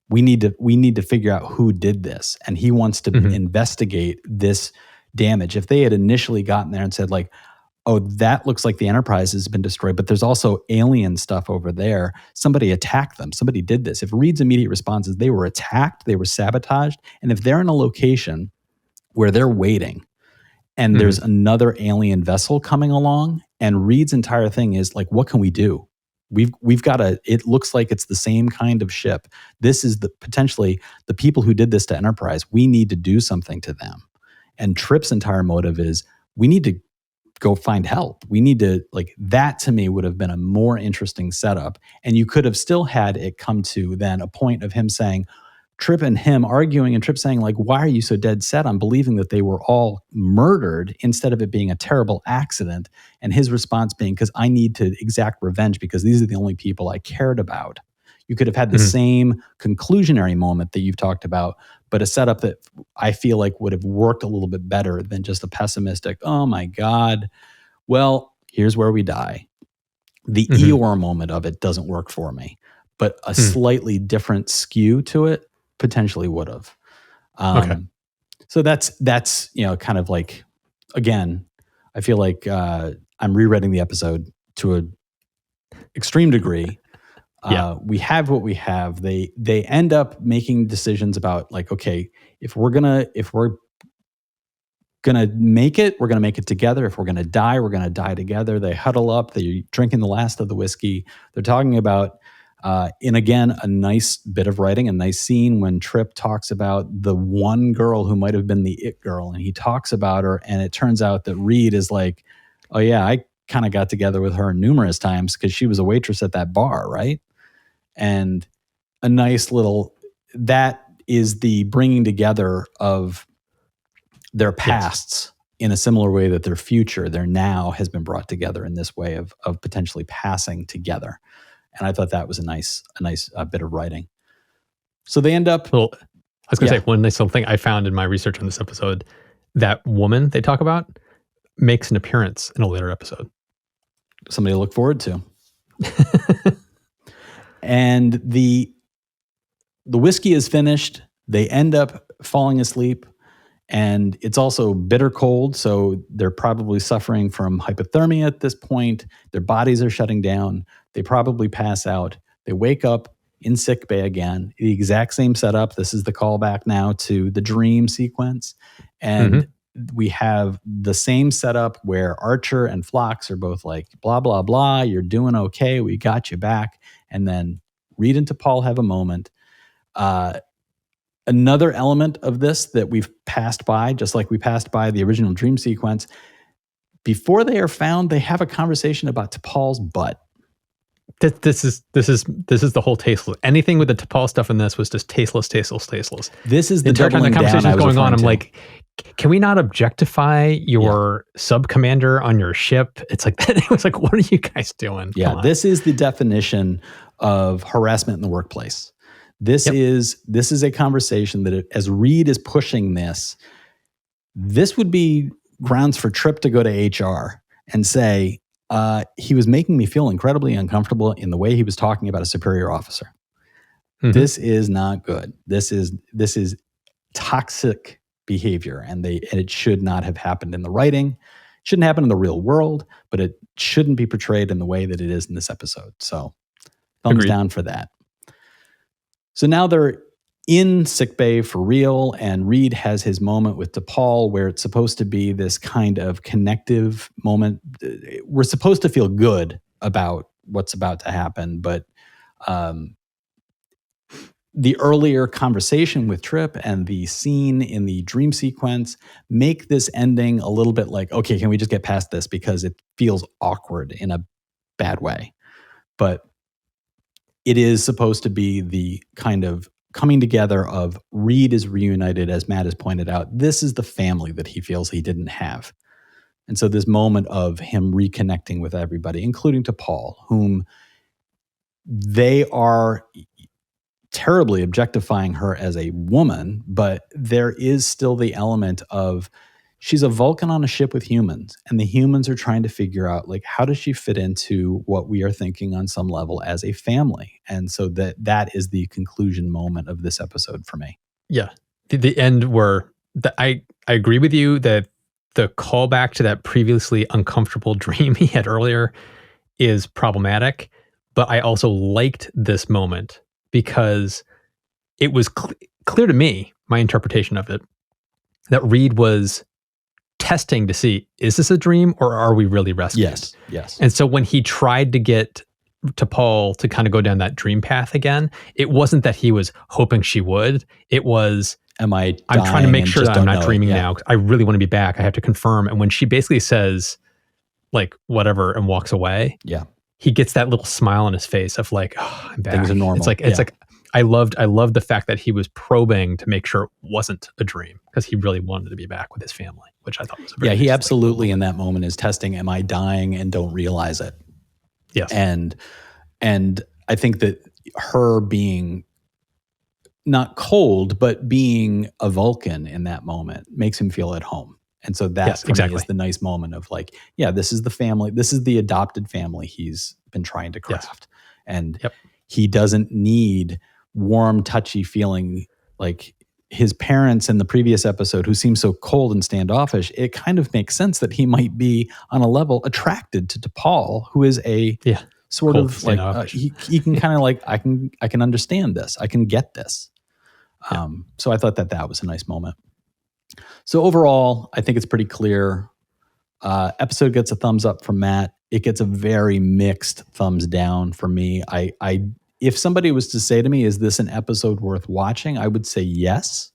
We need to figure out who did this. And he wants to investigate this damage. If they had initially gotten there and said like, oh, that looks like the Enterprise has been destroyed, but there's also alien stuff over there. Somebody attacked them. Somebody did this. If Reed's immediate response is they were attacked, they were sabotaged, and if they're in a location where they're waiting and there's another alien vessel coming along, and Reed's entire thing is like, what can we do? We've got it looks like it's the same kind of ship. This is potentially the people who did this to Enterprise. We need to do something to them. And Trip's entire motive is we need to go find help. We need to, like, that to me would have been a more interesting setup. And you could have still had it come to then a point of him saying, Trip and him arguing, and Trip saying like, why are you so dead set on believing that they were all murdered instead of it being a terrible accident? And his response being, because I need to exact revenge because these are the only people I cared about. You could have had the same conclusionary moment that you've talked about, but a setup that I feel like would have worked a little bit better than just a pessimistic, oh my God, well, here's where we die. The Eeyore moment of it doesn't work for me, but a slightly different skew to it potentially would have. So that's kind of like, again, I feel like I'm rereading the episode to an extreme degree. We have what we have. They end up making decisions about like, okay, if we're gonna make it, we're gonna make it together. If we're gonna die, we're gonna die together. They huddle up. They're drinking the last of the whiskey. They're talking about, and again, a nice bit of writing, a nice scene when Trip talks about the one girl who might have been the it girl, and he talks about her, and it turns out that Reed is like, oh yeah, I kind of got together with her numerous times because she was a waitress at that bar, right? And a nice little, that is the bringing together of their pasts in a similar way that their future, their now, has been brought together in this way of potentially passing together. And I thought that was a nice bit of writing. So they end up. Well, I was going to say one nice little thing I found in my research on this episode, that woman they talk about makes an appearance in a later episode. Somebody to look forward to. And the whiskey is finished. They end up falling asleep. And it's also bitter cold, so they're probably suffering from hypothermia at this point. Their bodies are shutting down. They probably pass out. They wake up in sickbay again. The exact same setup. This is the callback now to the dream sequence. And we have the same setup where Archer and Phlox are both like, blah, blah, blah, you're doing okay, we got you back. And then Reed and T'Pol have a moment. Another element of this that we've passed by, just like we passed by the original dream sequence, before they are found, they have a conversation about T'Pol's butt. This is the whole tasteless. Anything with the T'Pol stuff in this was just tasteless. This is the entire time the conversation is going on. I'm like, can we not objectify your sub commander on your ship? It's like that. It was like, what are you guys doing? Yeah, this is the definition of harassment in the workplace. This is a conversation that, as Reed is pushing this would be grounds for Trip to go to HR and say, he was making me feel incredibly uncomfortable in the way he was talking about a superior officer. This is not good. This is toxic behavior, and it should not have happened in the writing. It shouldn't happen in the real world, but it shouldn't be portrayed in the way that it is in this episode. So thumbs down for that. So now they're in sickbay for real, and Reed has his moment with T'Pol where it's supposed to be this kind of connective moment. We're supposed to feel good about what's about to happen, but the earlier conversation with Trip and the scene in the dream sequence make this ending a little bit like, okay, can we just get past this because it feels awkward in a bad way. But it is supposed to be the kind of coming together of Reed is reunited, as Matt has pointed out. This is the family that he feels he didn't have. And so this moment of him reconnecting with everybody, including T'Pol, whom they are terribly objectifying her as a woman, but there is still the element of she's a Vulcan on a ship with humans, and the humans are trying to figure out, like, how does she fit into what we are thinking on some level as a family? And so that is the conclusion moment of this episode for me. Yeah. The end where I agree with you that the callback to that previously uncomfortable dream he had earlier is problematic, but I also liked this moment because it was clear to me, my interpretation of it, that Reed was testing to see, is this a dream or are we really rescued? Yes. And so when he tried to get T'Pol to kind of go down that dream path again, it wasn't that he was hoping she would. It was, I'm trying to make sure that I'm not dreaming now. I really want to be back. I have to confirm. And when she basically says, like, whatever, and walks away, he gets that little smile on his face of like, oh, I'm back. Things are normal. It's like I loved the fact that he was probing to make sure it wasn't a dream because he really wanted to be back with his family, which I thought was a very he absolutely in that moment is testing, am I dying and don't realize it? Yes. And I think that her being not cold, but being a Vulcan in that moment makes him feel at home. And so that for me is the nice moment of like, this is the family. This is the adopted family he's been trying to craft. And he doesn't need warm, touchy feeling. Like, his parents in the previous episode, who seem so cold and standoffish, it kind of makes sense that he might be on a level attracted to Paul, who is a Yeah. sort Cold, of like standoffish. he can kind of like I can understand this, I can get this. Yeah. So I thought that was a nice moment. So overall, I think it's pretty clear. Episode gets a thumbs up from Matt. It gets a very mixed thumbs down for me. I if somebody was to say to me, "Is this an episode worth watching?" I would say yes,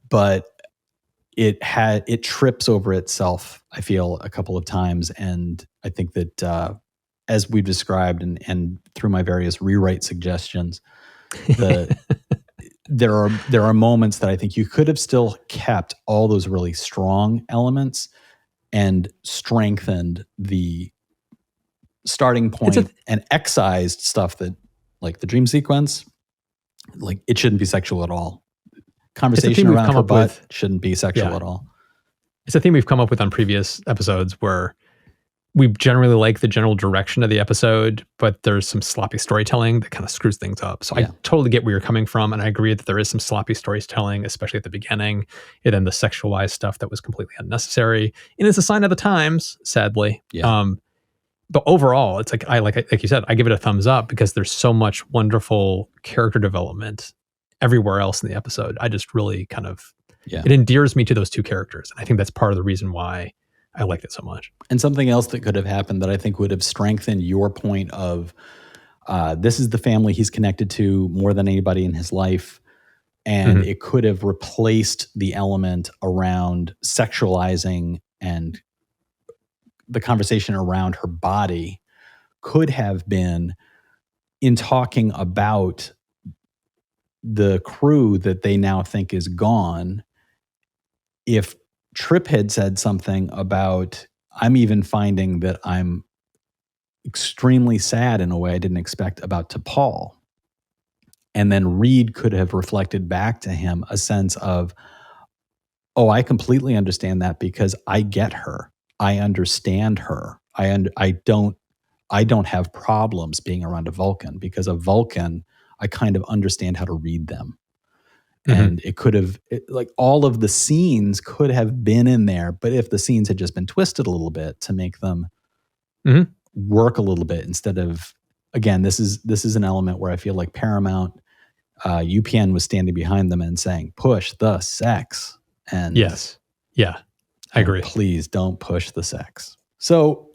but it trips over itself, I feel, a couple of times, and I think that as we've described and through my various rewrite suggestions, there are moments that I think you could have still kept all those really strong elements and strengthened the starting point and excised stuff that, like the dream sequence, like it shouldn't be sexual at all. Conversation around her butt shouldn't be sexual at all. It's a theme we've come up with on previous episodes where we generally like the general direction of the episode, but there's some sloppy storytelling that kind of screws things up. So I totally get where you're coming from, and I agree that there is some sloppy storytelling, especially at the beginning, and then the sexualized stuff that was completely unnecessary. And it's a sign of the times, sadly. Yeah. But overall, it's like like you said, I give it a thumbs up because there's so much wonderful character development everywhere else in the episode. I just really kind of it endears me to those two characters, and I think that's part of the reason why I liked it so much. And something else that could have happened that I think would have strengthened your point of this is the family he's connected to more than anybody in his life. And it could have replaced the element around sexualizing, and the conversation around her body could have been in talking about the crew that they now think is gone. If Trip had said something about, I'm even finding that I'm extremely sad in a way I didn't expect about T'Pol. And then Reed could have reflected back to him a sense of, oh, I completely understand that because I get her. I understand her. I don't have problems being around a Vulcan, because a Vulcan, I kind of understand how to read them. And it could have, like, all of the scenes could have been in there, but if the scenes had just been twisted a little bit to make them work a little bit, instead of, again, this is an element where I feel like Paramount, UPN was standing behind them and saying, push the sex. And yes. Yeah, I agree. Please don't push the sex. So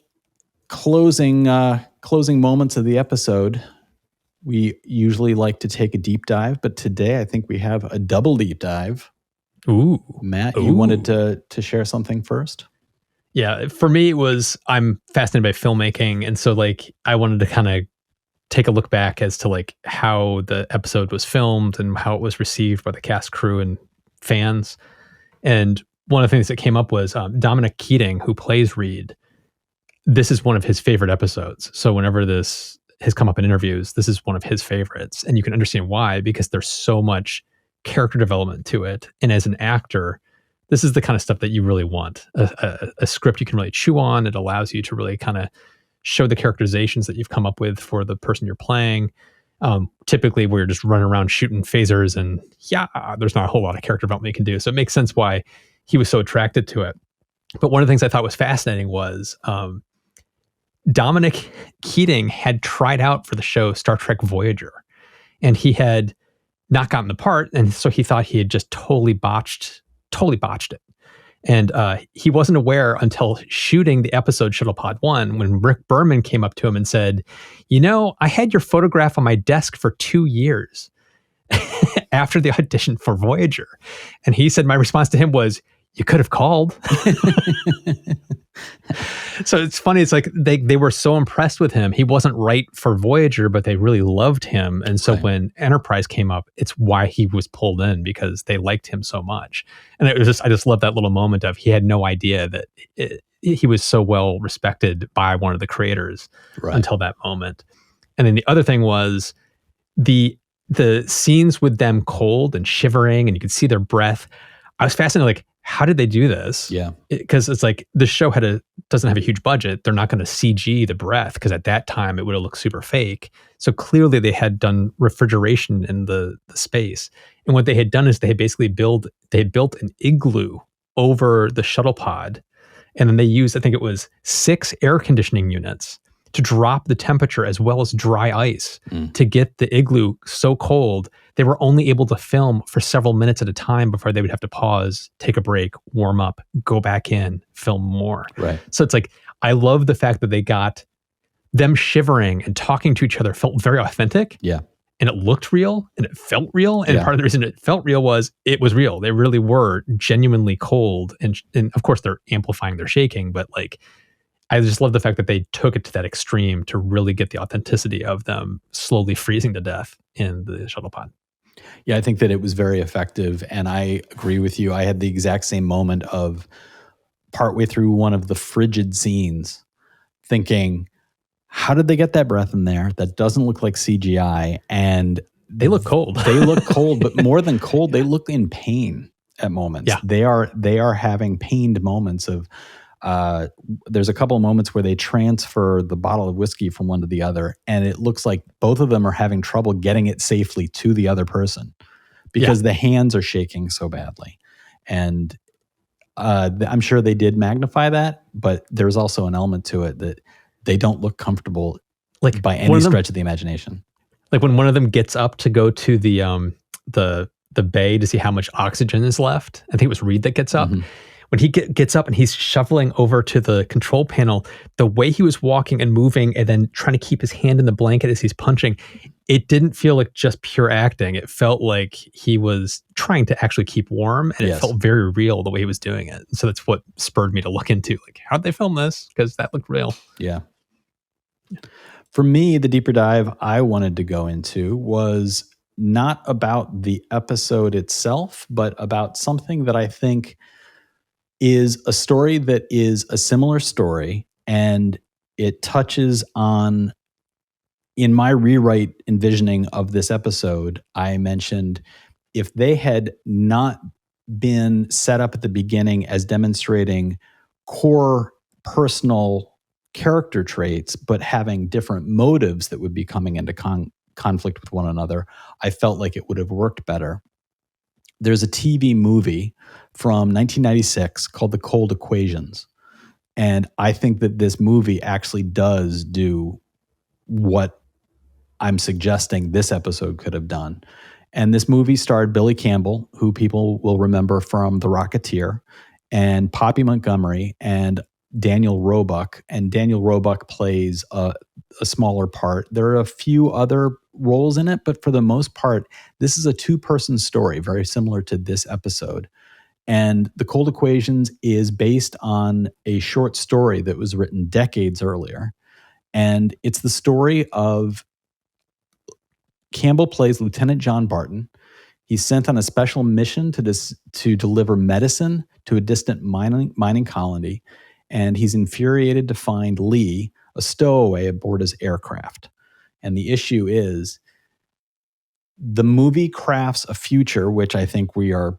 closing moments of the episode. We usually like to take a deep dive, but today I think we have a double deep dive. Ooh. Matt, you wanted to share something first? Yeah, for me, it was, I'm fascinated by filmmaking. And so like, I wanted to kind of take a look back as to like how the episode was filmed and how it was received by the cast, crew, and fans. And one of the things that came up was Dominic Keating, who plays Reed. This is one of his favorite episodes. So whenever this has come up in interviews, this is one of his favorites. And you can understand why, because there's so much character development to it. And as an actor, this is the kind of stuff that you really want. A script you can really chew on. It allows you to really kind of show the characterizations that you've come up with for the person you're playing. Typically, we're just running around shooting phasers, and there's not a whole lot of character development you can do. So it makes sense why he was so attracted to it. But one of the things I thought was fascinating was Dominic Keating had tried out for the show Star Trek Voyager, and he had not gotten the part, and so he thought he had just totally botched it. And he wasn't aware until shooting the episode Shuttlepod 1 when Rick Berman came up to him and said, I had your photograph on my desk for 2 years after the audition for Voyager. And he said, my response to him was, you could have called. So it's funny. It's like they were so impressed with him. He wasn't right for Voyager, but they really loved him. And so when Enterprise came up, it's why he was pulled in, because they liked him so much. And it was I just love that little moment of, he had no idea that he was so well respected by one of the creators until that moment. And then the other thing was the scenes with them cold and shivering, and you could see their breath. I was fascinated, like, how did they do this? Yeah. Because it's like the show doesn't have a huge budget. They're not going to CG the breath because at that time it would have looked super fake. So clearly they had done refrigeration in the space. And what they had done is they had built an igloo over the shuttle pod. And then they used, I think it was 6 air conditioning units to drop the temperature as well as dry ice to get the igloo so cold. They were only able to film for several minutes at a time before they would have to pause, take a break, warm up, go back in, film more. Right. So it's like, I love the fact that they got them shivering and talking to each other felt very authentic. Yeah. And it looked real and it felt real. And part of the reason it felt real was it was real. They really were genuinely cold. And of course they're amplifying their shaking, but like, I just love the fact that they took it to that extreme to really get the authenticity of them slowly freezing to death in the shuttle pod. Yeah, I think that it was very effective. And I agree with you. I had the exact same moment of partway through one of the frigid scenes thinking, how did they get that breath in there? That doesn't look like CGI. And they look cold. They look cold, but more than cold, they look in pain at moments. Yeah. They are having pained moments of, there's a couple of moments where they transfer the bottle of whiskey from one to the other, and it looks like both of them are having trouble getting it safely to the other person because the hands are shaking so badly. And I'm sure they did magnify that, but there's also an element to it that they don't look comfortable like by any stretch of the imagination. Like when one of them gets up to go to the bay to see how much oxygen is left. I think it was Reed that gets up. When he gets up and he's shuffling over to the control panel, the way he was walking and moving and then trying to keep his hand in the blanket as he's punching, it didn't feel like just pure acting. It felt like he was trying to actually keep warm, and it felt very real the way he was doing it. So that's what spurred me to look into, like, how'd they film this? Because that looked real. Yeah. For me, the deeper dive I wanted to go into was not about the episode itself, but about something that I think is a story that is a similar story, and it touches on, in my rewrite envisioning of this episode, I mentioned if they had not been set up at the beginning as demonstrating core personal character traits, but having different motives that would be coming into conflict with one another, I felt like it would have worked better. There's a TV movie from 1996 called The Cold Equations. And I think that this movie actually does do what I'm suggesting this episode could have done. And this movie starred Billy Campbell, who people will remember from The Rocketeer, and Poppy Montgomery and Daniel Roebuck. And Daniel Roebuck plays a smaller part. There are a few other roles in it, but for the most part, this is a 2-person story, very similar to this episode. And The Cold Equations is based on a short story that was written decades earlier. And it's the story of Campbell plays Lieutenant John Barton. He's sent on a special mission to deliver medicine to a distant mining colony, and he's infuriated to find Lee, a stowaway, aboard his aircraft. And the issue is, the movie crafts a future, which I think we are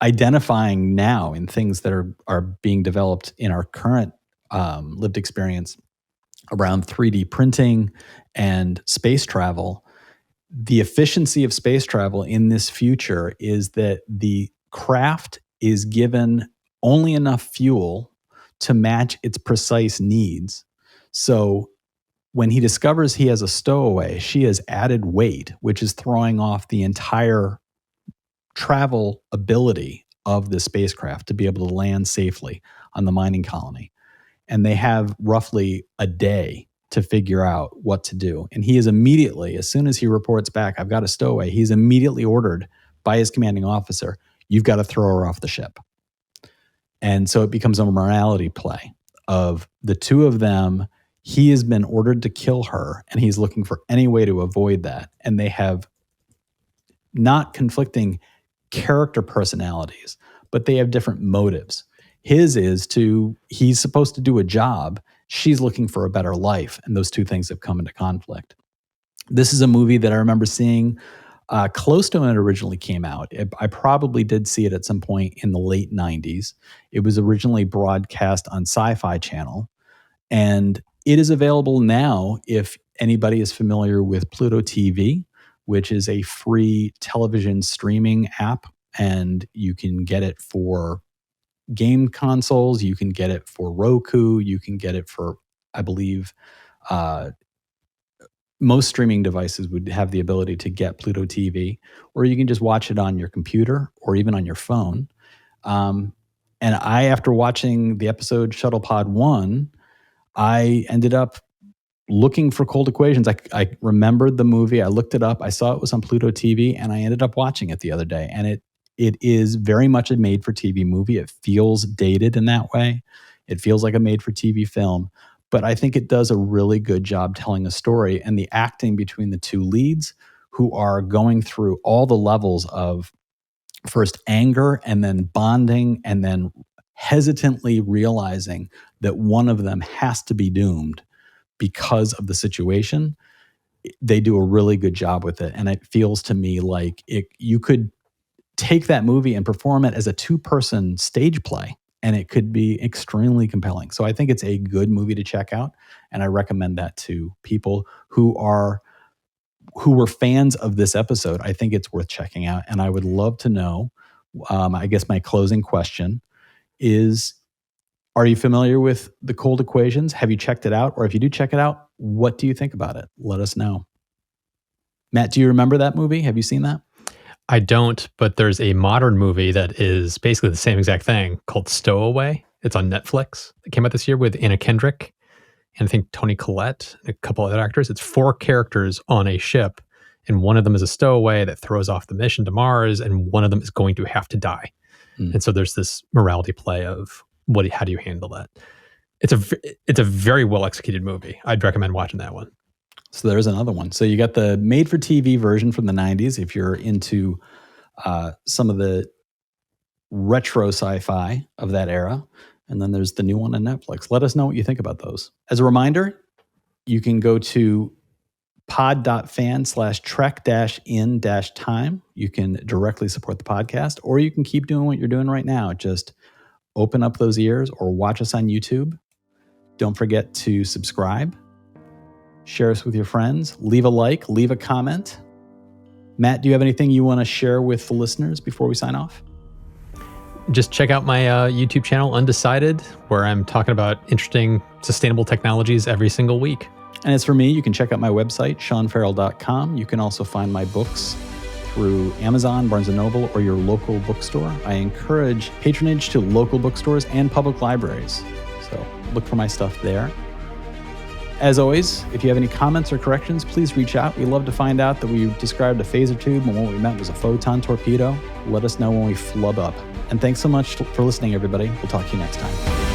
identifying now in things that are being developed in our current lived experience around 3D printing and space travel. The efficiency of space travel in this future is that the craft is given only enough fuel to match its precise needs. So when he discovers he has a stowaway, she has added weight, which is throwing off the entire travel ability of the spacecraft to be able to land safely on the mining colony. And they have roughly a day to figure out what to do. And he is immediately, as soon as he reports back, I've got a stowaway, he's immediately ordered by his commanding officer, you've got to throw her off the ship. And so it becomes a morality play of the two of them. He has been ordered to kill her, and he's looking for any way to avoid that. And they have not conflicting character personalities, but they have different motives. His is he's supposed to do a job. She's looking for a better life. And those two things have come into conflict. This is a movie that I remember seeing close to when it originally came out. I probably did see it at some point in the late 90s. It was originally broadcast on Sci-Fi Channel, and it is available now if anybody is familiar with Pluto TV, which is a free television streaming app, and you can get it for game consoles, you can get it for Roku, you can get it for, I believe, uh, most streaming devices would have the ability to get Pluto TV, or you can just watch it on your computer or even on your phone. And after watching the episode Shuttlepod 1, I ended up looking for Cold Equations. I remembered the movie. I looked it up. I saw it was on Pluto TV, and I ended up watching it the other day. And it is very much a made-for-TV movie. It feels dated in that way. It feels like a made-for-TV film. But I think it does a really good job telling a story. And the acting between the two leads, who are going through all the levels of first anger and then bonding and then hesitantly realizing that one of them has to be doomed because of the situation, they do a really good job with it. And it feels to me like you could take that movie and perform it as a two-person stage play, and it could be extremely compelling. So I think it's a good movie to check out, and I recommend that to people who were fans of this episode. I think it's worth checking out, and I would love to know, I guess my closing question is, are you familiar with the Cold Equations? Have you checked it out? Or if you do check it out, what do you think about it? Let us know. Matt, do you remember that movie? Have you seen that? I don't, but there's a modern movie that is basically the same exact thing called Stowaway. It's on Netflix. It came out this year with Anna Kendrick and I think Toni Collette and a couple other actors. It's 4 characters on a ship, and one of them is a stowaway that throws off the mission to Mars, and one of them is going to have to die. And so there's this morality play of how do you handle that? It's a very well executed movie. I'd recommend watching that one. So there's another one. So you got the made-for-TV version from the 90s, if you're into some of the retro sci-fi of that era. And then there's the new one on Netflix. Let us know what you think about those. As a reminder, you can go to pod.fan/trek-in-time. You can directly support the podcast, or you can keep doing what you're doing right now. Just open up those ears or watch us on YouTube. Don't forget to subscribe. Share us with your friends. Leave a like. Leave a comment. Matt, do you have anything you want to share with the listeners before we sign off? Just check out my YouTube channel, Undecided, where I'm talking about interesting, sustainable technologies every single week. And as for me, you can check out my website, seanfarrell.com. You can also find my books through Amazon, Barnes & Noble, or your local bookstore. I encourage patronage to local bookstores and public libraries. So look for my stuff there. As always, if you have any comments or corrections, please reach out. We love to find out that we described a phaser tube and what we meant was a photon torpedo. Let us know when we flub up. And thanks so much for listening, everybody. We'll talk to you next time.